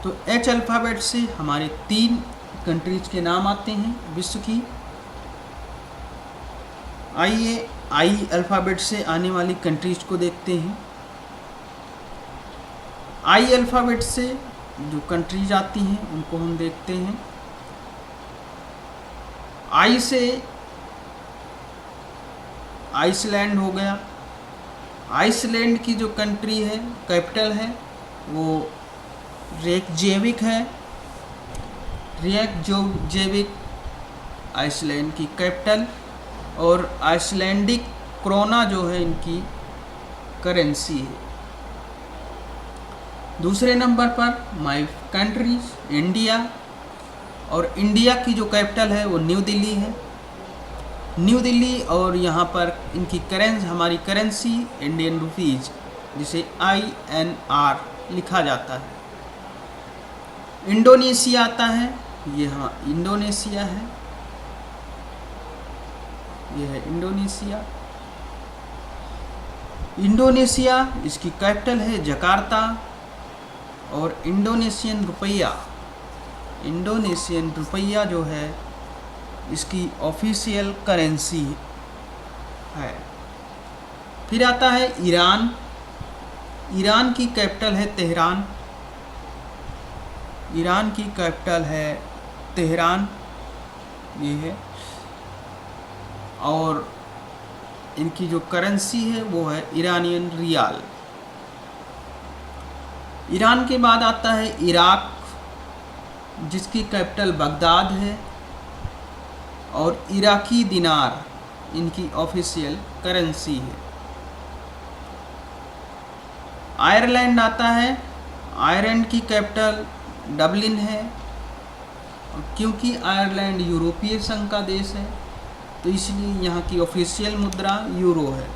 तो एच अल्फ़ाबेट से हमारे 3 कंट्रीज के नाम आते हैं विश्व की। आइए आई अल्फ़ाबेट से आने वाली कंट्रीज को देखते हैं। आई अल्फ़ाबेट से जो कंट्रीज आती हैं उनको हम देखते हैं। आई से आइसलैंड हो गया। आइसलैंड की जो कंट्री है कैपिटल है वो रेकजेविक है। रेकजेविक आइसलैंड की कैपिटल, और आइसलैंडिक क्रोना जो है इनकी करेंसी है। दूसरे नंबर पर माय कंट्रीज इंडिया, और इंडिया की जो कैपिटल है वो न्यू दिल्ली है। न्यू दिल्ली, और यहाँ पर इनकी करेंसी, हमारी करेंसी इंडियन रुपीज़, जिसे INR लिखा जाता है। इंडोनेशिया आता है, ये हाँ इंडोनेशिया है, ये है इंडोनेशिया। इंडोनेशिया, इसकी कैपिटल है जकार्ता, और इंडोनेशियन रुपया जो है इसकी ऑफिशियल करेंसी है। फिर आता है ईरान। ईरान की कैपिटल है तेहरान, ईरान की कैपिटल है तेहरान, ये है। और इनकी जो करेंसी है वो है ईरानियन रियाल। ईरान के बाद आता है इराक, जिसकी कैपिटल बगदाद है, और इराकी दिनार इनकी ऑफिशियल करेंसी है। आयरलैंड आता है, आयरलैंड की कैपिटल डबलिन है, क्योंकि आयरलैंड यूरोपीय संघ का देश है तो इसलिए यहाँ की ऑफिशियल मुद्रा यूरो है।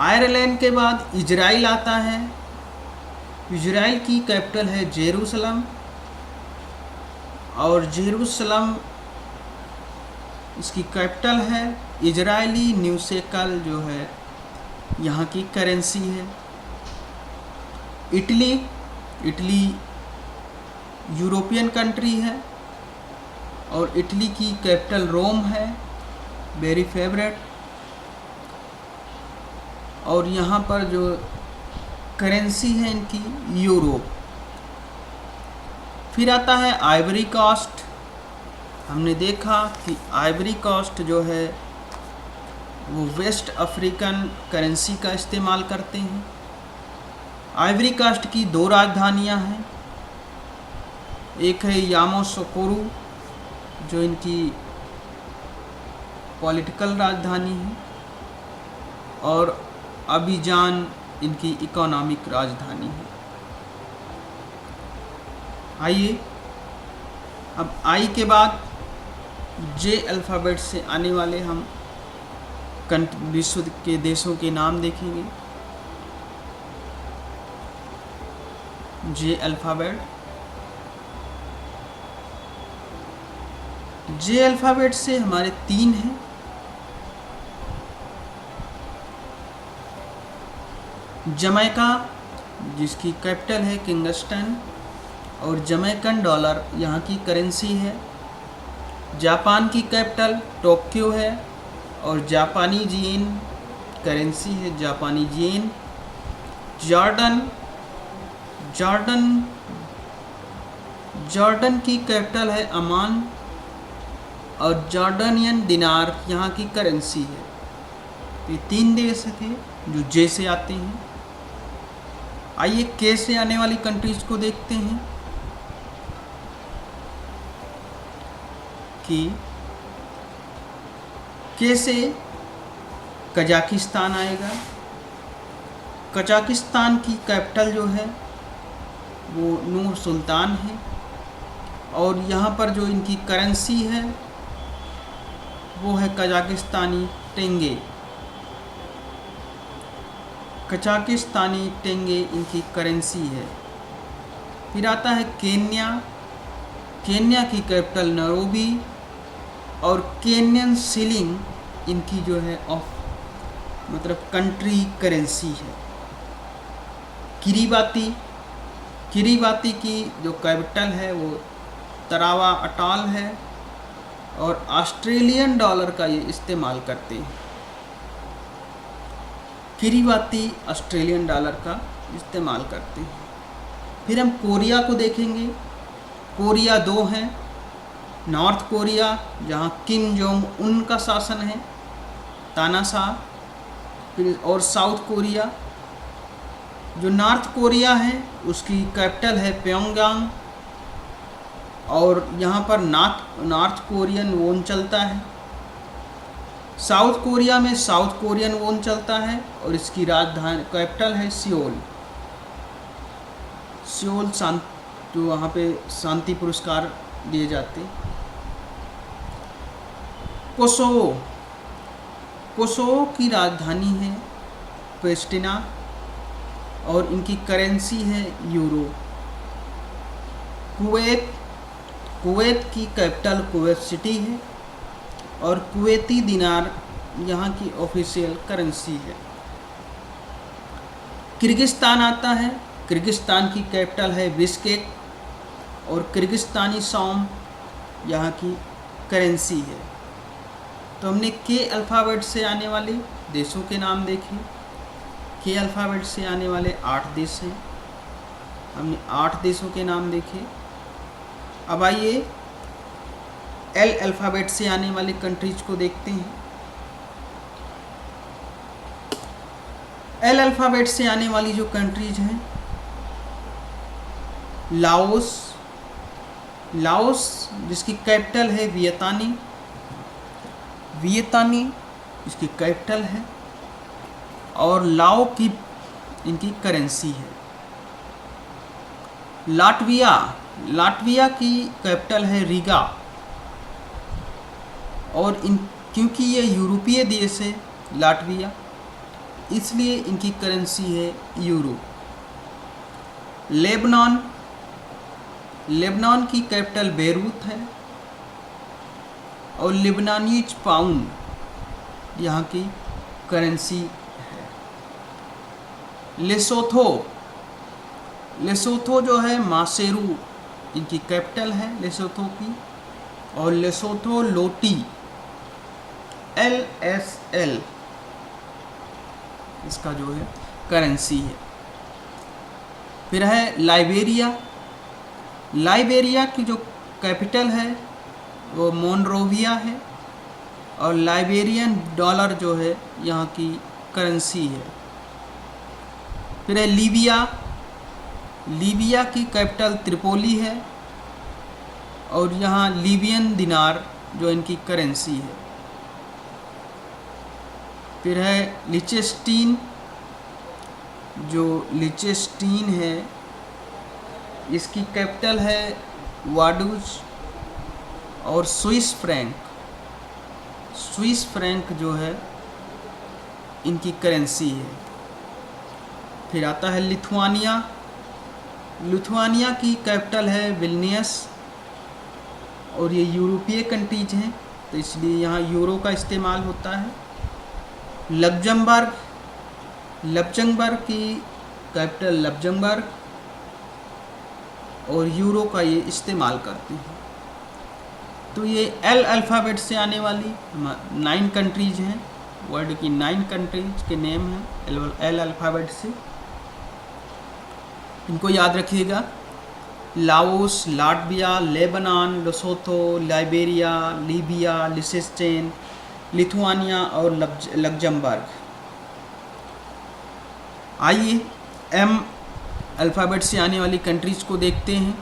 आयरलैंड के बाद इजराइल आता है, इजराइल की कैपिटल है जेरूसलम, और जेरूसलम इसकी कैपिटल है। इजरायली न्यू शेकल जो है यहाँ की करेंसी है। इटली, इटली यूरोपियन कंट्री है, और इटली की कैपिटल रोम है, वेरी फेवरेट। और यहाँ पर जो करेंसी है इनकी यूरो। फिर आता है आइवरी कोस्ट। हमने देखा कि आइवरी कोस्ट जो है वो वेस्ट अफ्रीकन करेंसी का इस्तेमाल करते हैं। आइवरी कोस्ट की 2 राजधानियां हैं, एक है यामोसोकोरो जो इनकी पॉलिटिकल राजधानी है, और अबिजान इनकी इकोनॉमिक राजधानी है। आइए अब आई के बाद जे अल्फ़ाबेट से आने वाले हम विश्व के देशों के नाम देखेंगे। जे अल्फ़ाबेट, जे अल्फ़ाबेट से हमारे 3 हैं। जमैका, जिसकी कैपिटल है किंगस्टन, और जमैकन डॉलर यहाँ की करेंसी है। जापान की कैपिटल टोक्यो है, और जापानी येन करेंसी है, जापानी येन। जॉर्डन की कैपिटल है अमान, और जॉर्डनियन दिनार यहाँ की करेंसी है। ये 3 देश थे जो जे से आते हैं। आइए के से आने वाली कंट्रीज को देखते हैं कि के से कजाकिस्तान आएगा। कजाकिस्तान की कैपिटल जो है वो नूर सुल्तान है, और यहाँ पर जो इनकी करेंसी है वो है कजाकिस्तानी टेंगे। कजाकिस्तानी टेंगे इनकी करेंसी है। फिर आता है केन्या। केन्या की कैपिटल नैरोबी, और केन्यन शिलिंग इनकी जो है मतलब कंट्री करेंसी है। किरीबाती की जो कैपिटल है वो तरावा अटॉल है, और ऑस्ट्रेलियन डॉलर का ये इस्तेमाल करते हैं। किरीबाती ऑस्ट्रेलियन डॉलर का इस्तेमाल करते हैं। फिर हम कोरिया को देखेंगे। कोरिया 2 हैं, नॉर्थ कोरिया जहाँ किम जोंग उन का शासन है, तानाशाह, फिर और साउथ कोरिया। जो नॉर्थ कोरिया है उसकी कैपिटल है प्योंगयांग, और यहाँ पर नॉर्थ कोरियन वोन चलता है। साउथ कोरिया में साउथ कोरियन वोन चलता है, और इसकी राजधानी कैपिटल है सियोल। जो वहाँ पे शांति पुरस्कार दिए जाते। कोसोवो, कोसोवो की राजधानी है प्रिस्टिना और इनकी करेंसी है यूरो। कुवैत, कुवैत की कैपिटल कुवैत सिटी है और कुवैती दिनार यहाँ की ऑफिशियल करेंसी है। किर्गिस्तान आता है, किर्गिस्तान की कैपिटल है बिश्केक और किर्गिस्तानी सॉम यहाँ की करेंसी है। तो हमने के अल्फ़ाबेट से आने वाले देशों के नाम देखे। के अल्फ़ाबेट से आने वाले 8 देश हैं, हमने 8 देशों के नाम देखे। अब आइए एल अल्फ़ाबेट से आने वाले कंट्रीज को देखते हैं। एल अल्फ़ाबेट से आने वाली जो कंट्रीज हैं, लाओस, लाओस जिसकी कैपिटल है वियतानी, वियतानी इसकी कैपिटल है और लाओ की इनकी करेंसी है। लाटविया, लाटविया की कैपिटल है रीगा और इन क्योंकि ये यूरोपीय देश है लाटविया, इसलिए इनकी करेंसी है यूरो। लेबनान, लेबनान की कैपिटल बेरूत है और लेबनानीज पाउंड यहाँ की करेंसी है। लेसोथो, लेसोथो जो है मासेरू इनकी कैपिटल है लेसोथो की और लेसोथो लोटी LSL इसका जो है करेंसी है। फिर है लाइबेरिया, लाइबेरिया की जो कैपिटल है वो मोनरोविया है और लाइबेरियन डॉलर जो है यहाँ की करेंसी है। फिर है लीबिया, लीबिया की कैपिटल त्रिपोली है और यहाँ लीबियन दिनार जो इनकी करेंसी है। फिर है लिचेस्टीन, जो लिचेस्टीन है इसकी कैपिटल है वाडूज और स्विस फ्रैंक, स्विस फ्रैंक जो है इनकी करेंसी है। फिर आता है लिथुआनिया, लिथुआनिया की कैपिटल है विल्नियस और ये यूरोपीय कंट्रीज हैं तो इसलिए यहाँ यूरो का इस्तेमाल होता है। लग्जमबर्ग, लग्जमबर्ग की कैपिटल लग्जमबर्ग और यूरो का ये इस्तेमाल करते हैं। तो ये एल अल्फ़ाबेट से आने वाली 9 कंट्रीज हैं, वर्ल्ड की 9 कंट्रीज के नेम हैं एल अल्फ़ाबेट से। इनको याद रखिएगा, Laos, Latvia, Lebanon, Lesotho, Liberia, Libya, Liechtenstein, Lithuania और लग्जमबर्ग। आइए एम अल्फ़ाबेट से आने वाली कंट्रीज को देखते हैं।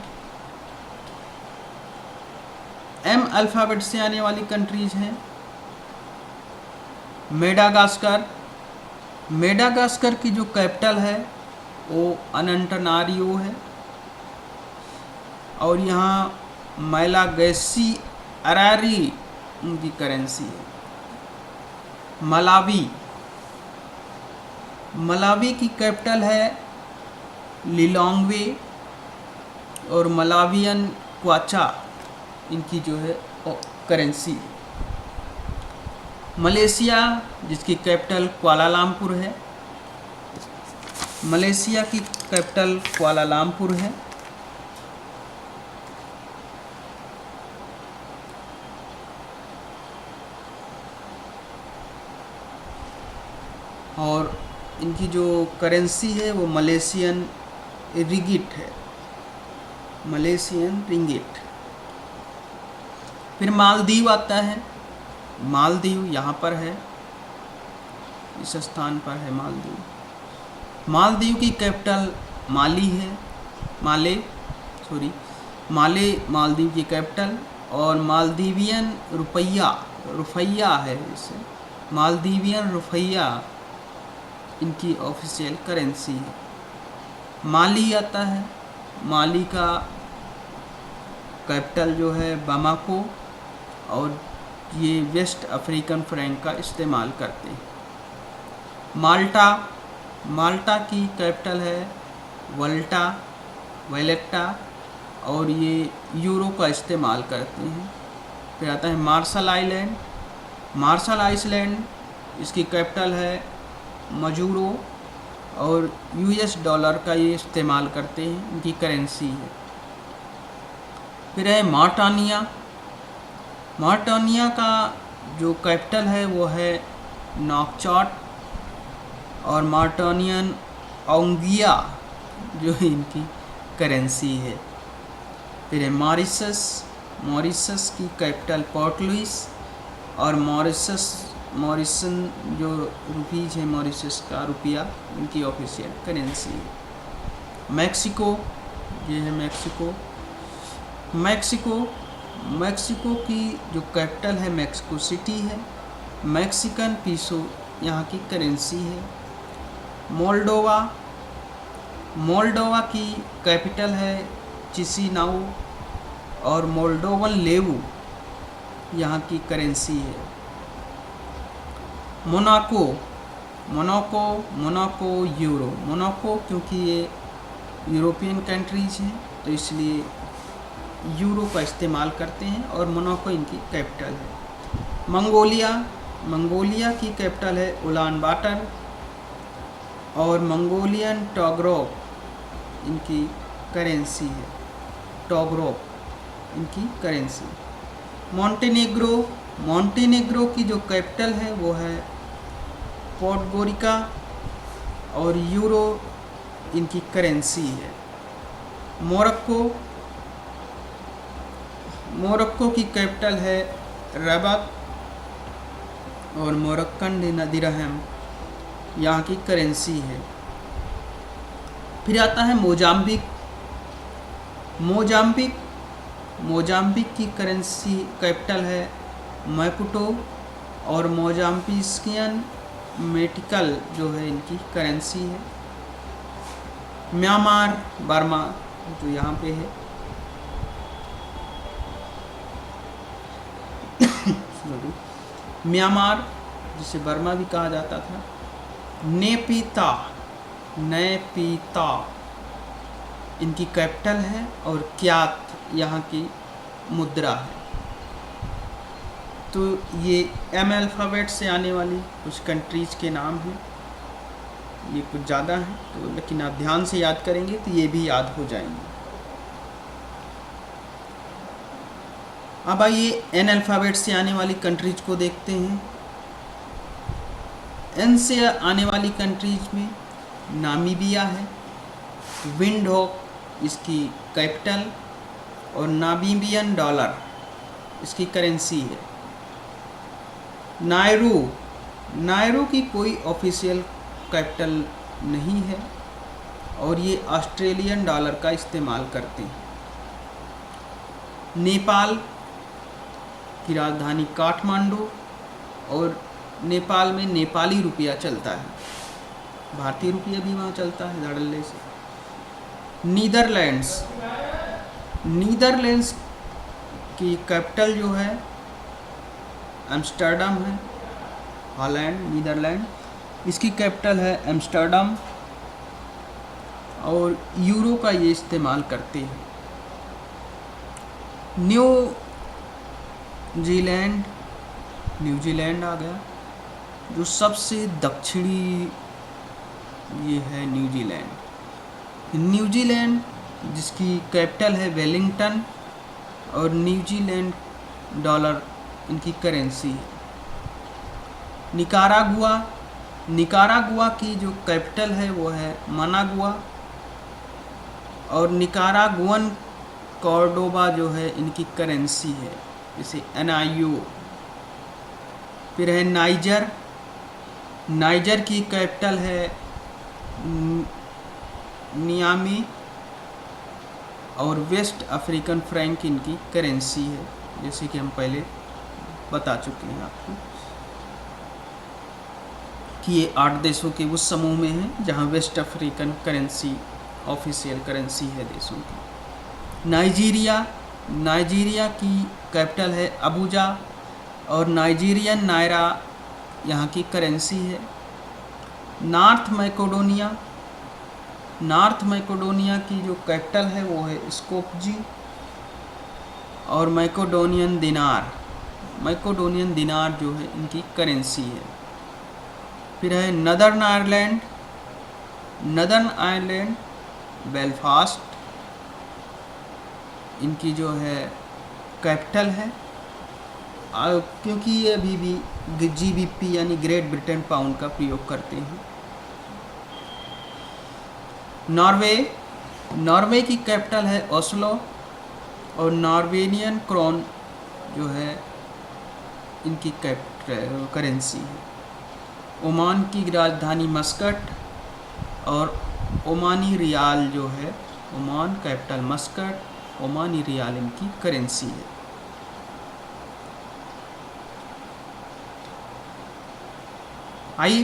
एम अल्फ़ाबेट से आने वाली कंट्रीज हैं मेडागास्कर, मेडागास्कर की जो कैपिटल है वो अनंतनारियो है और यहाँ मैलागैसी अरारी उनकी करेंसी है। मलावी, मलावी की कैपिटल है लिलोंगवे और मलावियन क्वाचा इनकी जो है करेंसी है। मलेशिया जिसकी कैपिटल कुआलालंपुर है, मलेशिया की कैपिटल कुआलालंपुर है। और इनकी जो करेंसी है वो मलेशियन रिगिट है, मलेशियन रिंगिट। फिर मालदीव आता है, मालदीव यहाँ पर है, इस स्थान पर है मालदीव। मालदीव की कैपिटल माली है, माले मालदीव की कैपिटल और मालदीवियन रुपया है इसे, मालदीवियन रुपया इनकी ऑफिशियल करेंसी है। माली आता है, माली का कैपिटल जो है बामाको और ये वेस्ट अफ्रीकन फ्रैंक का इस्तेमाल करते हैं। माल्टा, माल्टा की कैपिटल है वैलेटा और ये यूरो का इस्तेमाल करते हैं। फिर आता है मार्शल आइलैंड, मार्शल आइलैंड इसकी कैपिटल है मजूरो और यूएस डॉलर का ये इस्तेमाल करते हैं, इनकी करेंसी है। फिर है मॉरिटानिया, मॉरिटानिया का जो कैपिटल है वो है नौकचॉट और मॉरिटानियन ओंगिया जो इनकी करेंसी है। फिर है मॉरिशस, मॉरिशस की कैपिटल पोर्ट लुइस और मॉरिसन जो रुपीज है मॉरिशस का रुपया इनकी ऑफिशियल करेंसी है। मैक्सिको, ये है मैक्सिको, मैक्सिको की जो कैपिटल है मैक्सिको सिटी है, मैक्सिकन पीसो यहाँ की करेंसी है। मोल्डोवा, मोल्डोवा की कैपिटल है चिसिनाउ और मोल्डोवन लेवू यहाँ की करेंसी है। मोनाको, मोनाको यूरो, मोनाको क्योंकि ये यूरोपियन कंट्रीज हैं तो इसलिए यूरो का इस्तेमाल करते हैं और मोनाको इनकी कैपिटल है। मंगोलिया की कैपिटल है उलान बाटर और मंगोलियन टोगरोक इनकी करेंसी है, टोगरोक इनकी करेंसी। मोंटेनेग्रो की जो कैपिटल है वो है पोडगोरिका और यूरो इनकी करेंसी है। मोरक्को की कैपिटल है रबात और मोरक्कन दिरहम यहाँ की करेंसी है। फिर आता है मोजाम्बिक की करेंसी कैपिटल है मैपुटो और मोजाम्बिकियन मेटिकल जो है इनकी करेंसी है। म्यांमार, बर्मा जो यहाँ पे है म्यांमार जिसे बर्मा भी कहा जाता था। नेपीता इनकी कैपिटल है और क्यात यहाँ की मुद्रा है। तो ये एम अल्फ़ाबेट से आने वाली कुछ कंट्रीज़ के नाम हैं, ये कुछ ज़्यादा हैं तो लेकिन आप ध्यान से याद करेंगे तो ये भी याद हो जाएंगे। अब आइए एन अल्फ़ाबेट से आने वाली कंट्रीज़ को देखते हैं। एन से आने वाली कंट्रीज़ में नामीबिया है, विंडहोक इसकी कैपिटल और नामीबियन डॉलर इसकी करेंसी है। नायरू की कोई ऑफिशियल कैपिटल नहीं है और ये ऑस्ट्रेलियन डॉलर का इस्तेमाल करते हैं। नेपाल की राजधानी काठमांडू और नेपाल में नेपाली रुपया चलता है, भारतीय रुपया भी वहाँ चलता है धड़ल्ले से। नीदरलैंड्स की कैपिटल जो है एम्स्टर्डम है, हॉलैंड नीदरलैंड इसकी कैपिटल है एम्स्टर्डम और यूरो का ये इस्तेमाल करते हैं। न्यूजीलैंड आ गया जो सबसे दक्षिणी ये है न्यूजीलैंड जिसकी कैपिटल है वेलिंगटन और न्यूजीलैंड डॉलर इनकी करेंसी है। निकारागुआ की जो कैपिटल है वो है मनागुआ और निकारागुअन कॉर्डोबा जो है इनकी करेंसी है, इसे NIU। फिर है नाइजर की कैपिटल है नियामी और वेस्ट अफ्रीकन फ्रैंक इनकी करेंसी है, जैसे कि हम पहले बता चुके हैं आपको कि ये 8 देशों के उस समूह में हैं जहां West African currency official currency है देशों की। नाइजीरिया की कैपिटल है अबुजा और नाइजीरियन नायरा यहाँ की करेंसी है। नॉर्थ मैकेडोनिया की जो कैपिटल है वो है स्कोपजे और मैकेडोनियन दिनार जो है इनकी करेंसी है। फिर है नदर्न आयरलैंड बेलफास्ट, इनकी जो है कैपिटल है, क्योंकि ये अभी भी GBP यानी ग्रेट ब्रिटेन पाउंड का प्रयोग करते हैं। नॉर्वे की कैपिटल है ओस्लो और नॉर्वेनियन क्रोन जो है इनकी करेंसी है। ओमान की राजधानी मस्कट और ओमानी रियाल जो है, Oman capital Muscat, Omani riyal इनकी करेंसी है। आइए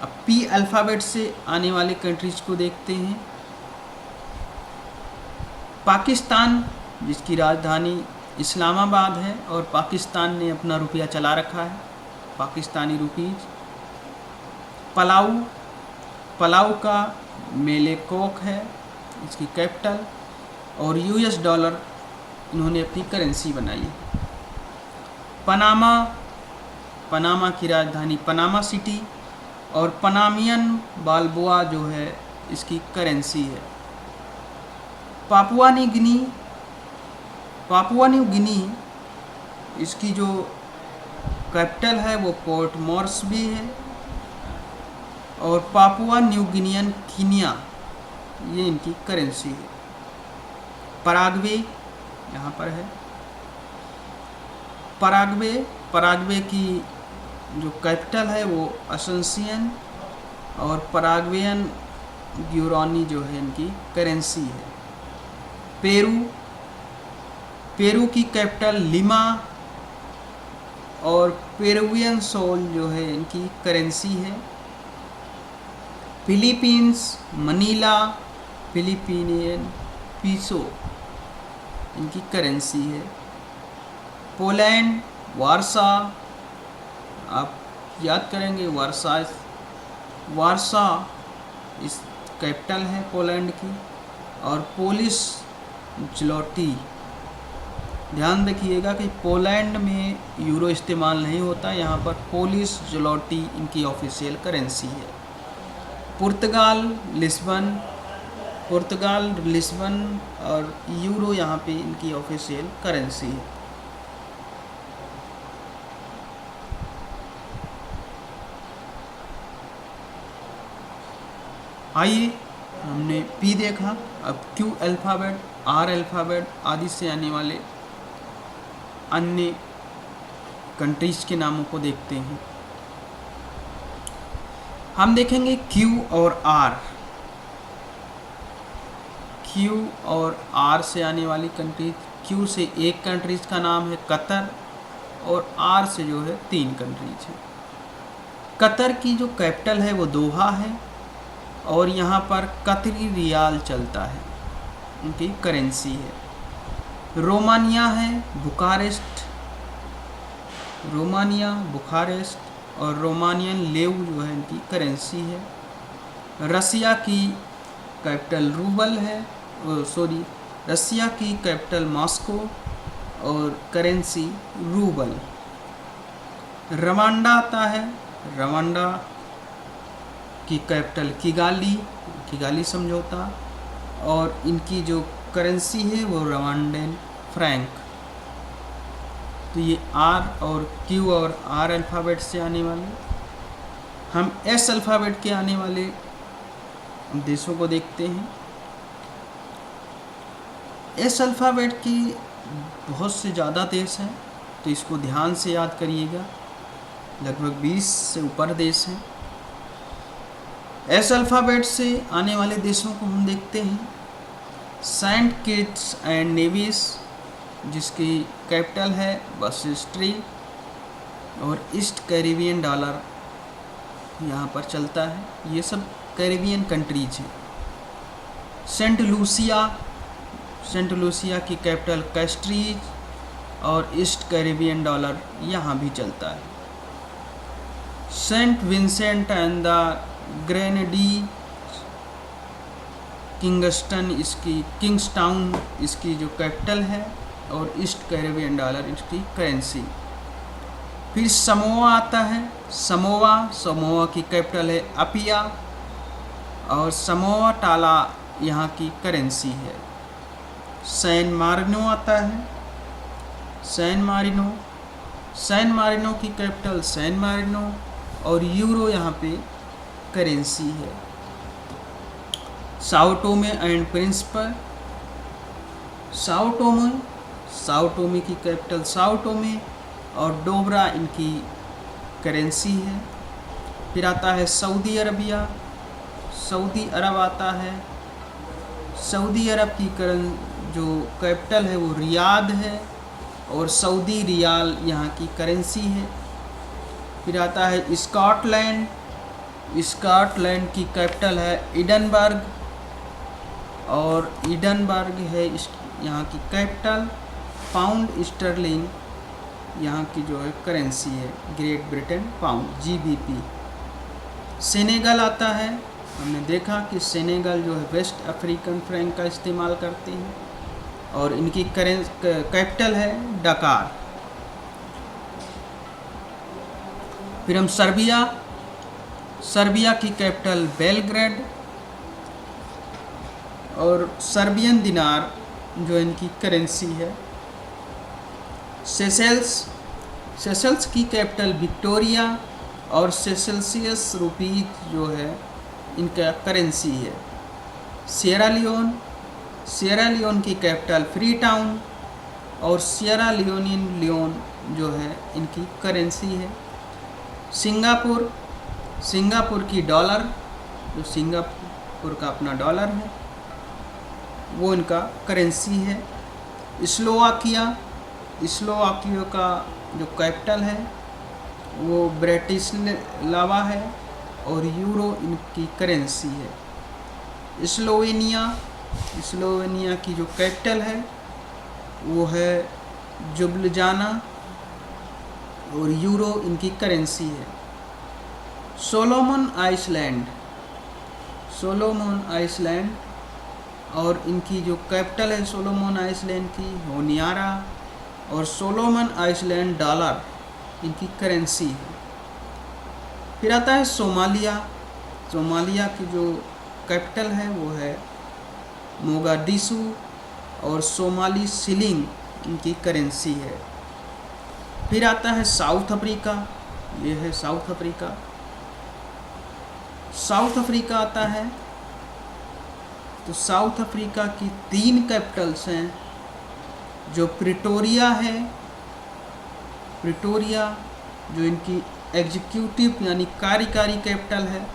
अब P अल्फ़ाबेट से आने वाले कंट्रीज को देखते हैं। पाकिस्तान, जिसकी राजधानी इस्लामाबाद है और पाकिस्तान ने अपना रुपया चला रखा है, पाकिस्तानी रुपीज। पलाऊ का मेलेकोक है इसकी कैपिटल और US डॉलर इन्होंने अपनी करेंसी बनाई है। पनामा की राजधानी पनामा सिटी और पनामियन बाल्बोआ जो है इसकी करेंसी है। पापुआ न्यू गिनी इसकी जो कैपिटल है वो पोर्ट मॉर्सबी है और पापुआ न्यू गिनियन कीनिया ये इनकी करेंसी है। पराग्वे यहाँ पर है। पराग्वे की जो कैपिटल है वो असंसियन और पराग्वेयन ग्यूरानी जो है इनकी करेंसी है। पेरू की कैपिटल लिमा और पेरुवियन सोल जो है इनकी करेंसी है। फिलीपींस मनीला, फिलिपीनियन पीसो इनकी करेंसी है। पोलैंड वारसा, आप याद करेंगे वारसा इस कैपिटल है पोलैंड की और पोलिश ज़्लोटी। ध्यान रखिएगा कि पोलैंड में यूरो इस्तेमाल नहीं होता, यहाँ पर पोलिश ज़्लोटी इनकी ऑफिशियल करेंसी है। पुर्तगाल लिस्बन और यूरो यहाँ पे इनकी ऑफिशियल करेंसी है। आइए हमने P देखा, अब Q अल्फ़ाबेट, R अल्फ़ाबेट आदि से आने वाले अन्य कंट्रीज के नामों को देखते हैं। हम देखेंगे Q और R से आने वाली कंट्रीज। Q से एक कंट्रीज का नाम है कतर और R से जो है 3 कंट्रीज है। कतर की जो कैपिटल है वो दोहा है और यहाँ पर कतरी रियाल चलता है, उनकी करेंसी है। रोमानिया बुखारेस्ट और रोमानियन लेव जो है इनकी करेंसी है। रसिया की कैपिटल रसिया की कैपिटल मॉस्को और करेंसी रूबल। रवांडा आता है, रवांडा की कैपिटल किगाली समझौता और इनकी जो करेंसी है वो रवांडन फ्रैंक। तो ये R और Q और R अल्फ़ाबेट से आने वाले। हम S अल्फ़ाबेट के आने वाले देशों को देखते हैं। S अल्फ़ाबेट की बहुत से ज़्यादा देश हैं, तो इसको ध्यान से याद करिएगा, लगभग 20 से ऊपर देश हैं। S अल्फ़ाबेट से आने वाले देशों को हम देखते हैं। सेंट किट्स एंड नेविस, जिसकी कैपिटल है बसिस्ट्री और ईस्ट कैरिबियन डॉलर यहाँ पर चलता है। ये सब कैरिबियन कंट्रीज हैं। सेंट लूसिया की कैपिटल कैस्ट्रीज और ईस्ट कैरेबियन डॉलर यहाँ भी चलता है। Saint Vincent and the Grenadines Kingstown इसकी जो कैपिटल है और ईस्ट कैरेबियन डॉलर इसकी करेंसी। फिर समोआ आता है। समोआ की कैपिटल है अपिया और समोआ टाला यहाँ की करेंसी है। सैन मारिनो आता है। सैन मारिनो की कैपिटल सैन मारिनो और यूरो यहाँ पे करेंसी है। Sao Thome and Principe Sao Thome की कैपिटल साओ टोमे और डोबरा इनकी करेंसी है। फिर आता है सऊदी अरब आता है। सऊदी अरब की जो कैपिटल है वो रियाद है और सऊदी रियाल यहाँ की करेंसी है। फिर आता है स्कॉटलैंड की कैपिटल है एडिनबर्ग और एडिनबर्ग है यहाँ की कैपिटल। पाउंड स्टर्लिंग यहाँ की जो है करेंसी है। Great Britain pound GBP। Senegal आता है। हमने देखा कि सेनेगल जो है वेस्ट अफ्रीकन फ्रैंक का इस्तेमाल करते हैं और इनकी कैपिटल है डकार। फिर हम सर्बिया की कैपिटल बेलग्रेड और सर्बियन दिनार जो इनकी करेंसी है। सेशल्स की कैपिटल विक्टोरिया और सेशल्सियस रुपीज जो है इनका करेंसी है। सियरा लियोन की कैपिटल फ्री टाउन और सियरा लियोन जो है इनकी करेंसी है। सिंगापुर की डॉलर जो सिंगापुर का अपना डॉलर है वो इनका करेंसी है। स्लोवाकिया का जो कैपिटल है वो ब्रेटिस्लावा है और यूरो इनकी करेंसी है। स्लोवेनिया की जो कैपिटल है वो है जुब्लिजाना और यूरो इनकी करेंसी है। सोलोमन आइसलैंड और इनकी जो कैपिटल है सोलोमन आइसलैंड की होनियारा और सोलोमन आइसलैंड डॉलर इनकी करेंसी है। फिर आता है सोमालिया की जो कैपिटल है वो है मोगाडिशु और सोमाली शिलिंग इनकी करेंसी है। फिर आता है साउथ अफ्रीका। ये है साउथ अफ्रीका आता है। तो साउथ अफ्रीका की 3 कैपिटल्स हैं जो प्रिटोरिया है। जो इनकी एग्जीक्यूटिव यानी कार्यकारी कैपिटल है।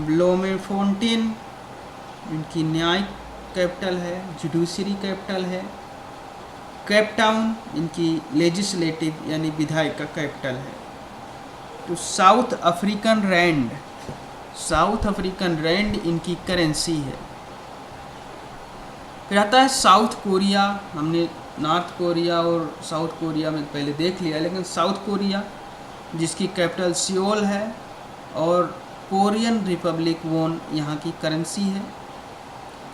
ब्लोमेफोंटेन इनकी न्यायिक कैपिटल है, जुडिशरी कैपिटल है। केप टाउन इनकी लेजिस्लेटिव यानी विधायक का कैपिटल है। तो साउथ अफ्रीकन रैंड इनकी करेंसी है। फिर आता है साउथ कोरिया। हमने नॉर्थ कोरिया और साउथ कोरिया में पहले देख लिया, लेकिन साउथ कोरिया जिसकी कैपिटल सियोल है और कोरियन रिपब्लिक वोन यहाँ की करेंसी है।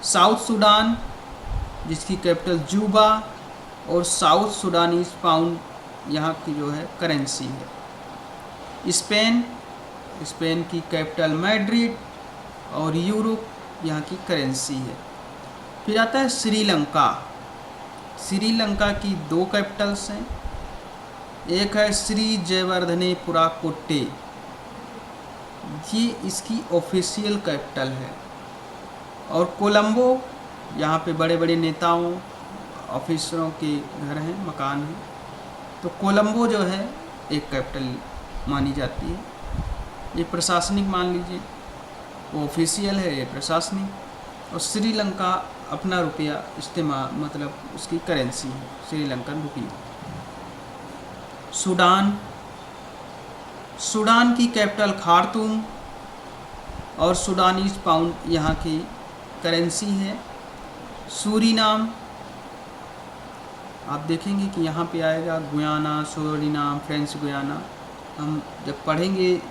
साउथ सूडान जिसकी कैपिटल जूबा और साउथ सूडानीज पाउंड यहाँ की जो है करेंसी है। स्पेन की कैपिटल मैड्रिड और यूरो यहाँ की करेंसी है। फिर आता है श्रीलंका की 2 कैपिटल्स हैं। एक है श्री जयवर्धनेपुरा कोट्टे, ये इसकी ऑफिशियल कैपिटल है। और कोलंबो, यहाँ पे बड़े बड़े नेताओं ऑफिसरों के घर हैं, मकान हैं, तो कोलंबो जो है एक कैपिटल मानी जाती है। ये प्रशासनिक मान लीजिए, वो ऑफिशियल है, ये प्रशासनिक। और श्रीलंका अपना रुपया इस्तेमाल मतलब उसकी करेंसी है श्रीलंकन रुपया। सूडान की कैपिटल खार्तूम और सूडानीज पाउंड यहाँ की करेंसी है। आप देखेंगे कि यहाँ पे आएगा गुयाना, सूरीनाम, फ्रेंच गुयाना। हम जब पढ़ेंगे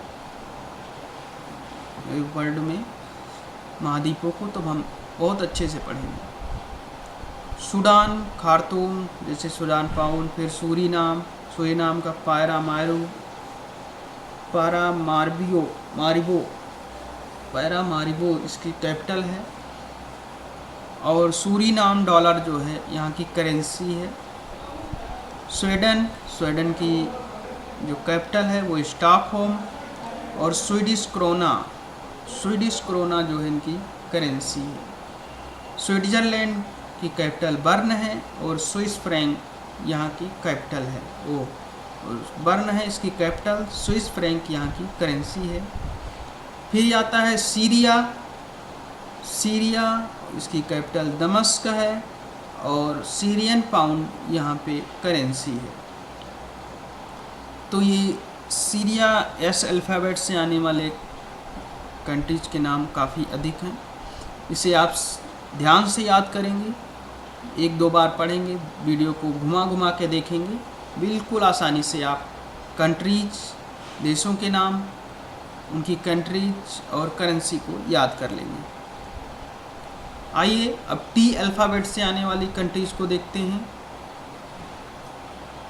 वर्ल्ड में महाद्वीपों को तो हम बहुत अच्छे से पढ़ेंगे। सूडान, खार्तूम जैसे सूडान पाउन, फिर सूरीनाम, सूरीनाम का पैरामारिबो इसकी कैपिटल है। और सूरीनाम डॉलर जो है यहाँ की करेंसी है। स्वीडन की जो कैपिटल है वो स्टॉकहोम। और स्वीडिश क्रोना जो है इनकी करेंसी है। स्विट्ज़रलैंड की कैपिटल बर्न है और स्विस फ्रैंक यहाँ की कैपिटल है। बर्न है इसकी कैपिटल, स्विस फ्रैंक यहाँ की करेंसी है। फिर आता है सीरिया इसकी कैपिटल दमस्क है और सीरियन पाउंड यहाँ पे करेंसी है। तो ये सीरिया एस अल्फ़ाबेट से आने वाले कंट्रीज के नाम काफ़ी अधिक हैं। इसे आप ध्यान से याद करेंगे, 1-2 बार पढ़ेंगे, वीडियो को घुमा के देखेंगे, बिल्कुल आसानी से आप कंट्रीज, देशों के नाम, उनकी कंट्रीज और करेंसी को याद कर लेंगे। आइए अब टी अल्फ़ाबेट से आने वाली कंट्रीज को देखते हैं।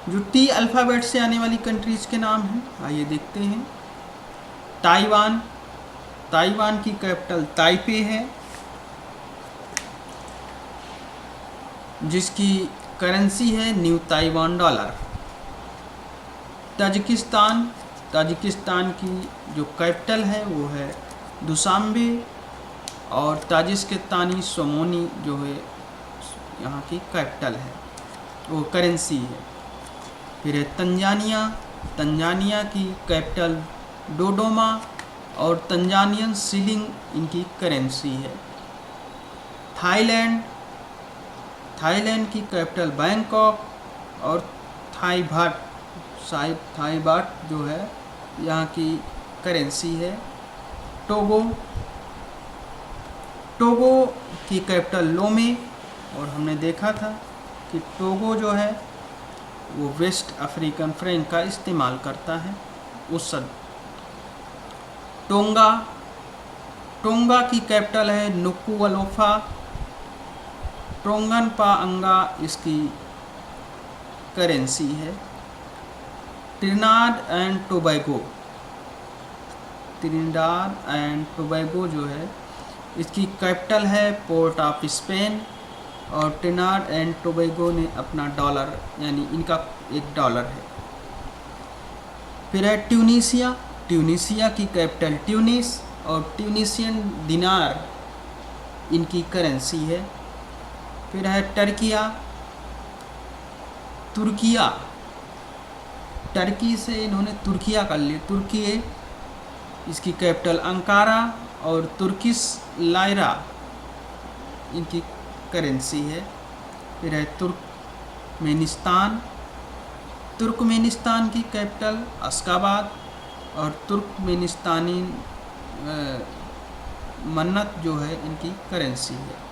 जो टी अल्फ़ाबेट से आने वाली कंट्रीज के नाम हैं, आइए देखते हैं। ताइवान की कैपिटल ताइपे है, जिसकी करेंसी है न्यू ताइवान डॉलर। ताजिकिस्तान की जो कैपिटल है वो है दुशांबे और ताजिकिस्तानी सोमोनी जो है यहाँ की कैपिटल है, वो करेंसी है। फिर है तंजानिया की कैपिटल डोडोमा और तंजानियन शिलिंग इनकी करेंसी है। थाईलैंड की कैपिटल बैंकॉक और थाई बाट जो है यहाँ की करेंसी है। टोगो की कैपिटल लोमे, और हमने देखा था कि टोगो जो है वो वेस्ट अफ्रीकन फ्रैंक का इस्तेमाल करता है उस समय। टोंगा की कैपिटल है नुकुअलोफा। टोंगन पा अंगा इसकी करेंसी है। ट्रिनिडाद एंड टोबैगो जो है इसकी कैपिटल है पोर्ट ऑफ स्पेन। और ट्रिनिडाद एंड टोबैगो ने अपना डॉलर, यानी इनका एक डॉलर है। फिर है ट्यूनीसिया की कैपिटल ट्यूनिस और ट्यूनीसियन दिनार इनकी करेंसी है। फिर है टर्की से इन्होंने तुर्किया कर लिया, तुर्की इसकी कैपिटल अंकारा और तुर्किश लायरा इनकी करेंसी है। फिर है तुर्कमेनिस्तान की कैपिटल अश्गाबाद और तुर्कमेनिस्तानी मन्नत जो है इनकी करेंसी है।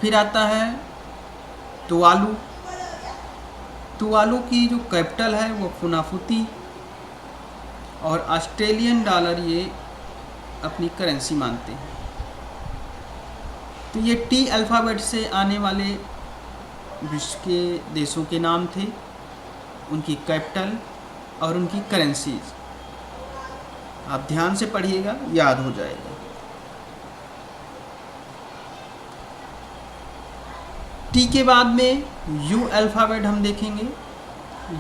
फिर आता है तुवालू की जो कैपिटल है वो फुनाफुती और ऑस्ट्रेलियन डॉलर ये अपनी करेंसी मानते हैं। तो ये टी अल्फ़ाबेट से आने वाले विश्व के देशों के नाम थे, उनकी कैपिटल और उनकी करेंसीज। आप ध्यान से पढ़िएगा, याद हो जाएगा। टी के बाद में यू अल्फ़ाबेट हम देखेंगे।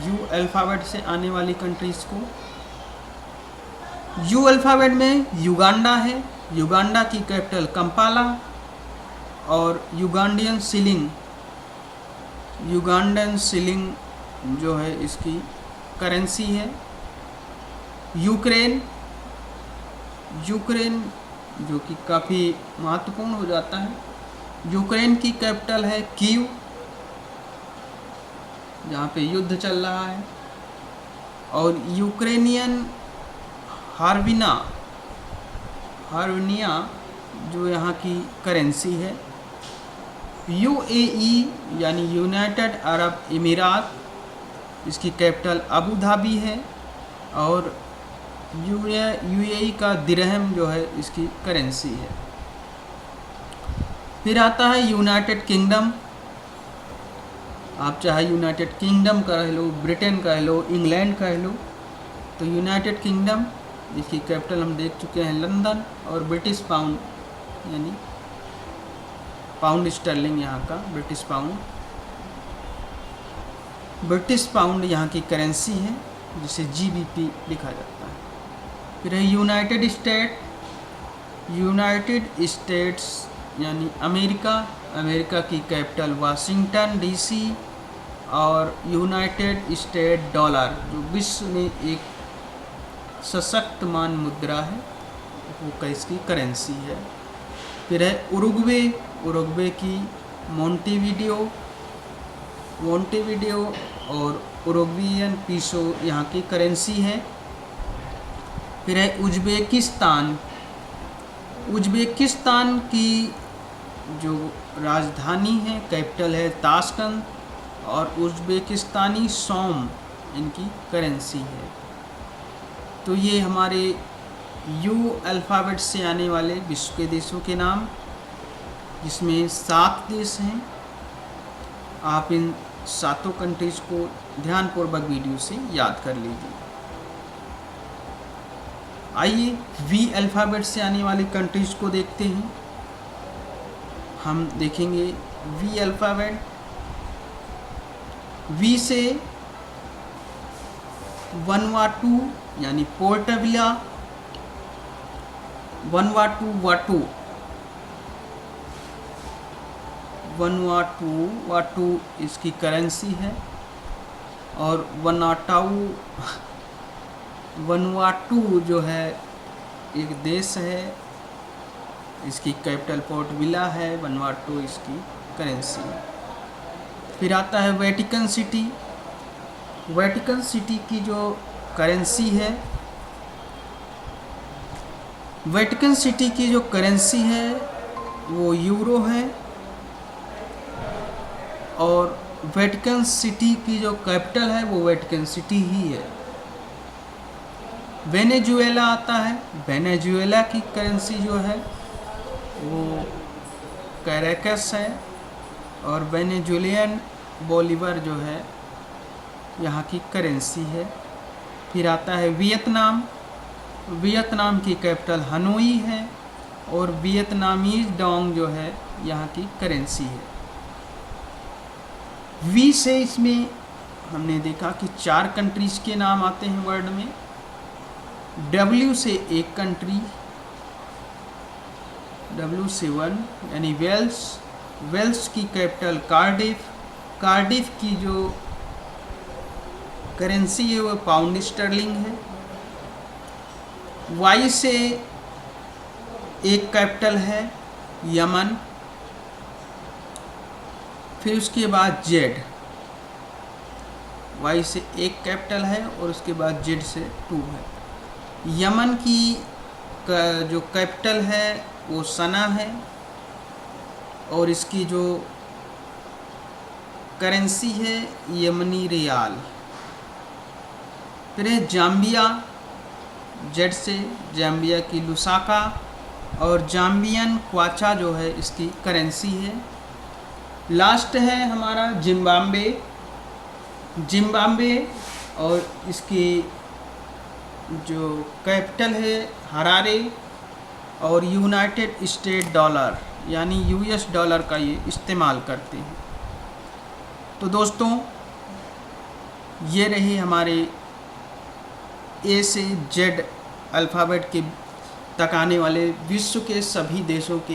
यू अल्फ़ाबेट से आने वाली कंट्रीज़ को, यू अल्फ़ाबेट में युगांडा है। युगांडा की कैपिटल कंपाला और युगांडियन शिलिंग जो है इसकी करेंसी है। यूक्रेन जो कि काफ़ी महत्वपूर्ण हो जाता है। यूक्रेन की कैपिटल है कीव, जहाँ पे युद्ध चल रहा है। और यूक्रेनियन हार्विनिया जो यहाँ की करेंसी है। यूएई यानी यूनाइटेड अरब अमीरात, इसकी कैपिटल अबू धाबी है। और यूएई का दिरहम जो है इसकी करेंसी है। फिर आता है यूनाइटेड किंगडम। आप चाहे यूनाइटेड किंगडम कह लो, ब्रिटेन कह लो, इंग्लैंड कह लो, तो यूनाइटेड किंगडम, इसकी कैपिटल हम देख चुके हैं लंदन। और ब्रिटिश पाउंड यानी पाउंड स्टर्लिंग यहाँ का, ब्रिटिश पाउंड यहाँ की करेंसी है, जिसे जीबीपी लिखा जाता है। फिर है यूनाइटेड स्टेट्स यानी अमेरिका की कैपिटल वाशिंगटन डीसी। और यूनाइटेड स्टेट डॉलर जो विश्व में एक सशक्त मान मुद्रा है, वो इसकी करेंसी है। फिर है उरुग्वे की मोंटेविडियो और उरुग्वियन पीसो यहाँ की करेंसी है। फिर है उज्बेकिस्तान की जो राजधानी है, कैपिटल है ताशकंद, और उज्बेकिस्तानी सोम इनकी करेंसी है। तो ये हमारे यू अल्फ़ाबेट से आने वाले विश्व के देशों के नाम, जिसमें 7 देश हैं। आप इन 7 कंट्रीज़ को ध्यानपूर्वक वीडियो से याद कर लीजिए। आइए वी अल्फ़ाबेट से आने वाली कंट्रीज़ को देखते हैं। हम देखेंगे वी अल्फ़ाबेट। वी से वनवाटू यानी पोर्टविला, वनवाटू इसकी करेंसी है। और वनवाटू जो है एक देश है, इसकी कैपिटल पोर्ट विला है, वनवाटू इसकी करेंसी है। फिर आता है वेटिकन सिटी की जो करेंसी है, वेटिकन सिटी की जो करेंसी है वो यूरो है। और वेटिकन सिटी की जो कैपिटल है वो वेटिकन सिटी ही है। वेनेजुएला आता है, वेनेजुएला की करेंसी जो है वो कैरेकस है। और वेनेजुएलियन बोलीवर जो है यहाँ की करेंसी है। फिर आता है वियतनाम की कैपिटल हनोई है। और वियतनामीज डोंग जो है यहाँ की करेंसी है। वी से इसमें हमने देखा कि 4 कंट्रीज़ के नाम आते हैं वर्ल्ड में। डब्ल्यू से एक कंट्री, डब्ल्यू से 1 यानी वेल्स की कैपिटल कार्डिफ की जो करेंसी है वो पाउंड स्टर्लिंग है। वाई से एक कैपिटल है यमन। फिर उसके बाद जेड, वाई से एक कैपिटल है और उसके बाद जेड से 2 है। यमन की जो कैपिटल है वो सना है। और इसकी जो करेंसी है यमनी रियाल। फिर है जाम्बिया, जेड से जाम्बिया की लुसाका। और जाम्बियन क्वाचा जो है इसकी करेंसी है। लास्ट है हमारा जिम्बाब्वे और इसकी जो कैपिटल है हरारे। और यूनाइटेड स्टेट डॉलर यानी यूएस डॉलर का ये इस्तेमाल करते हैं। तो दोस्तों ये रही हमारे ए से जेड अल्फ़ाबेट के तक आने वाले विश्व के सभी देशों के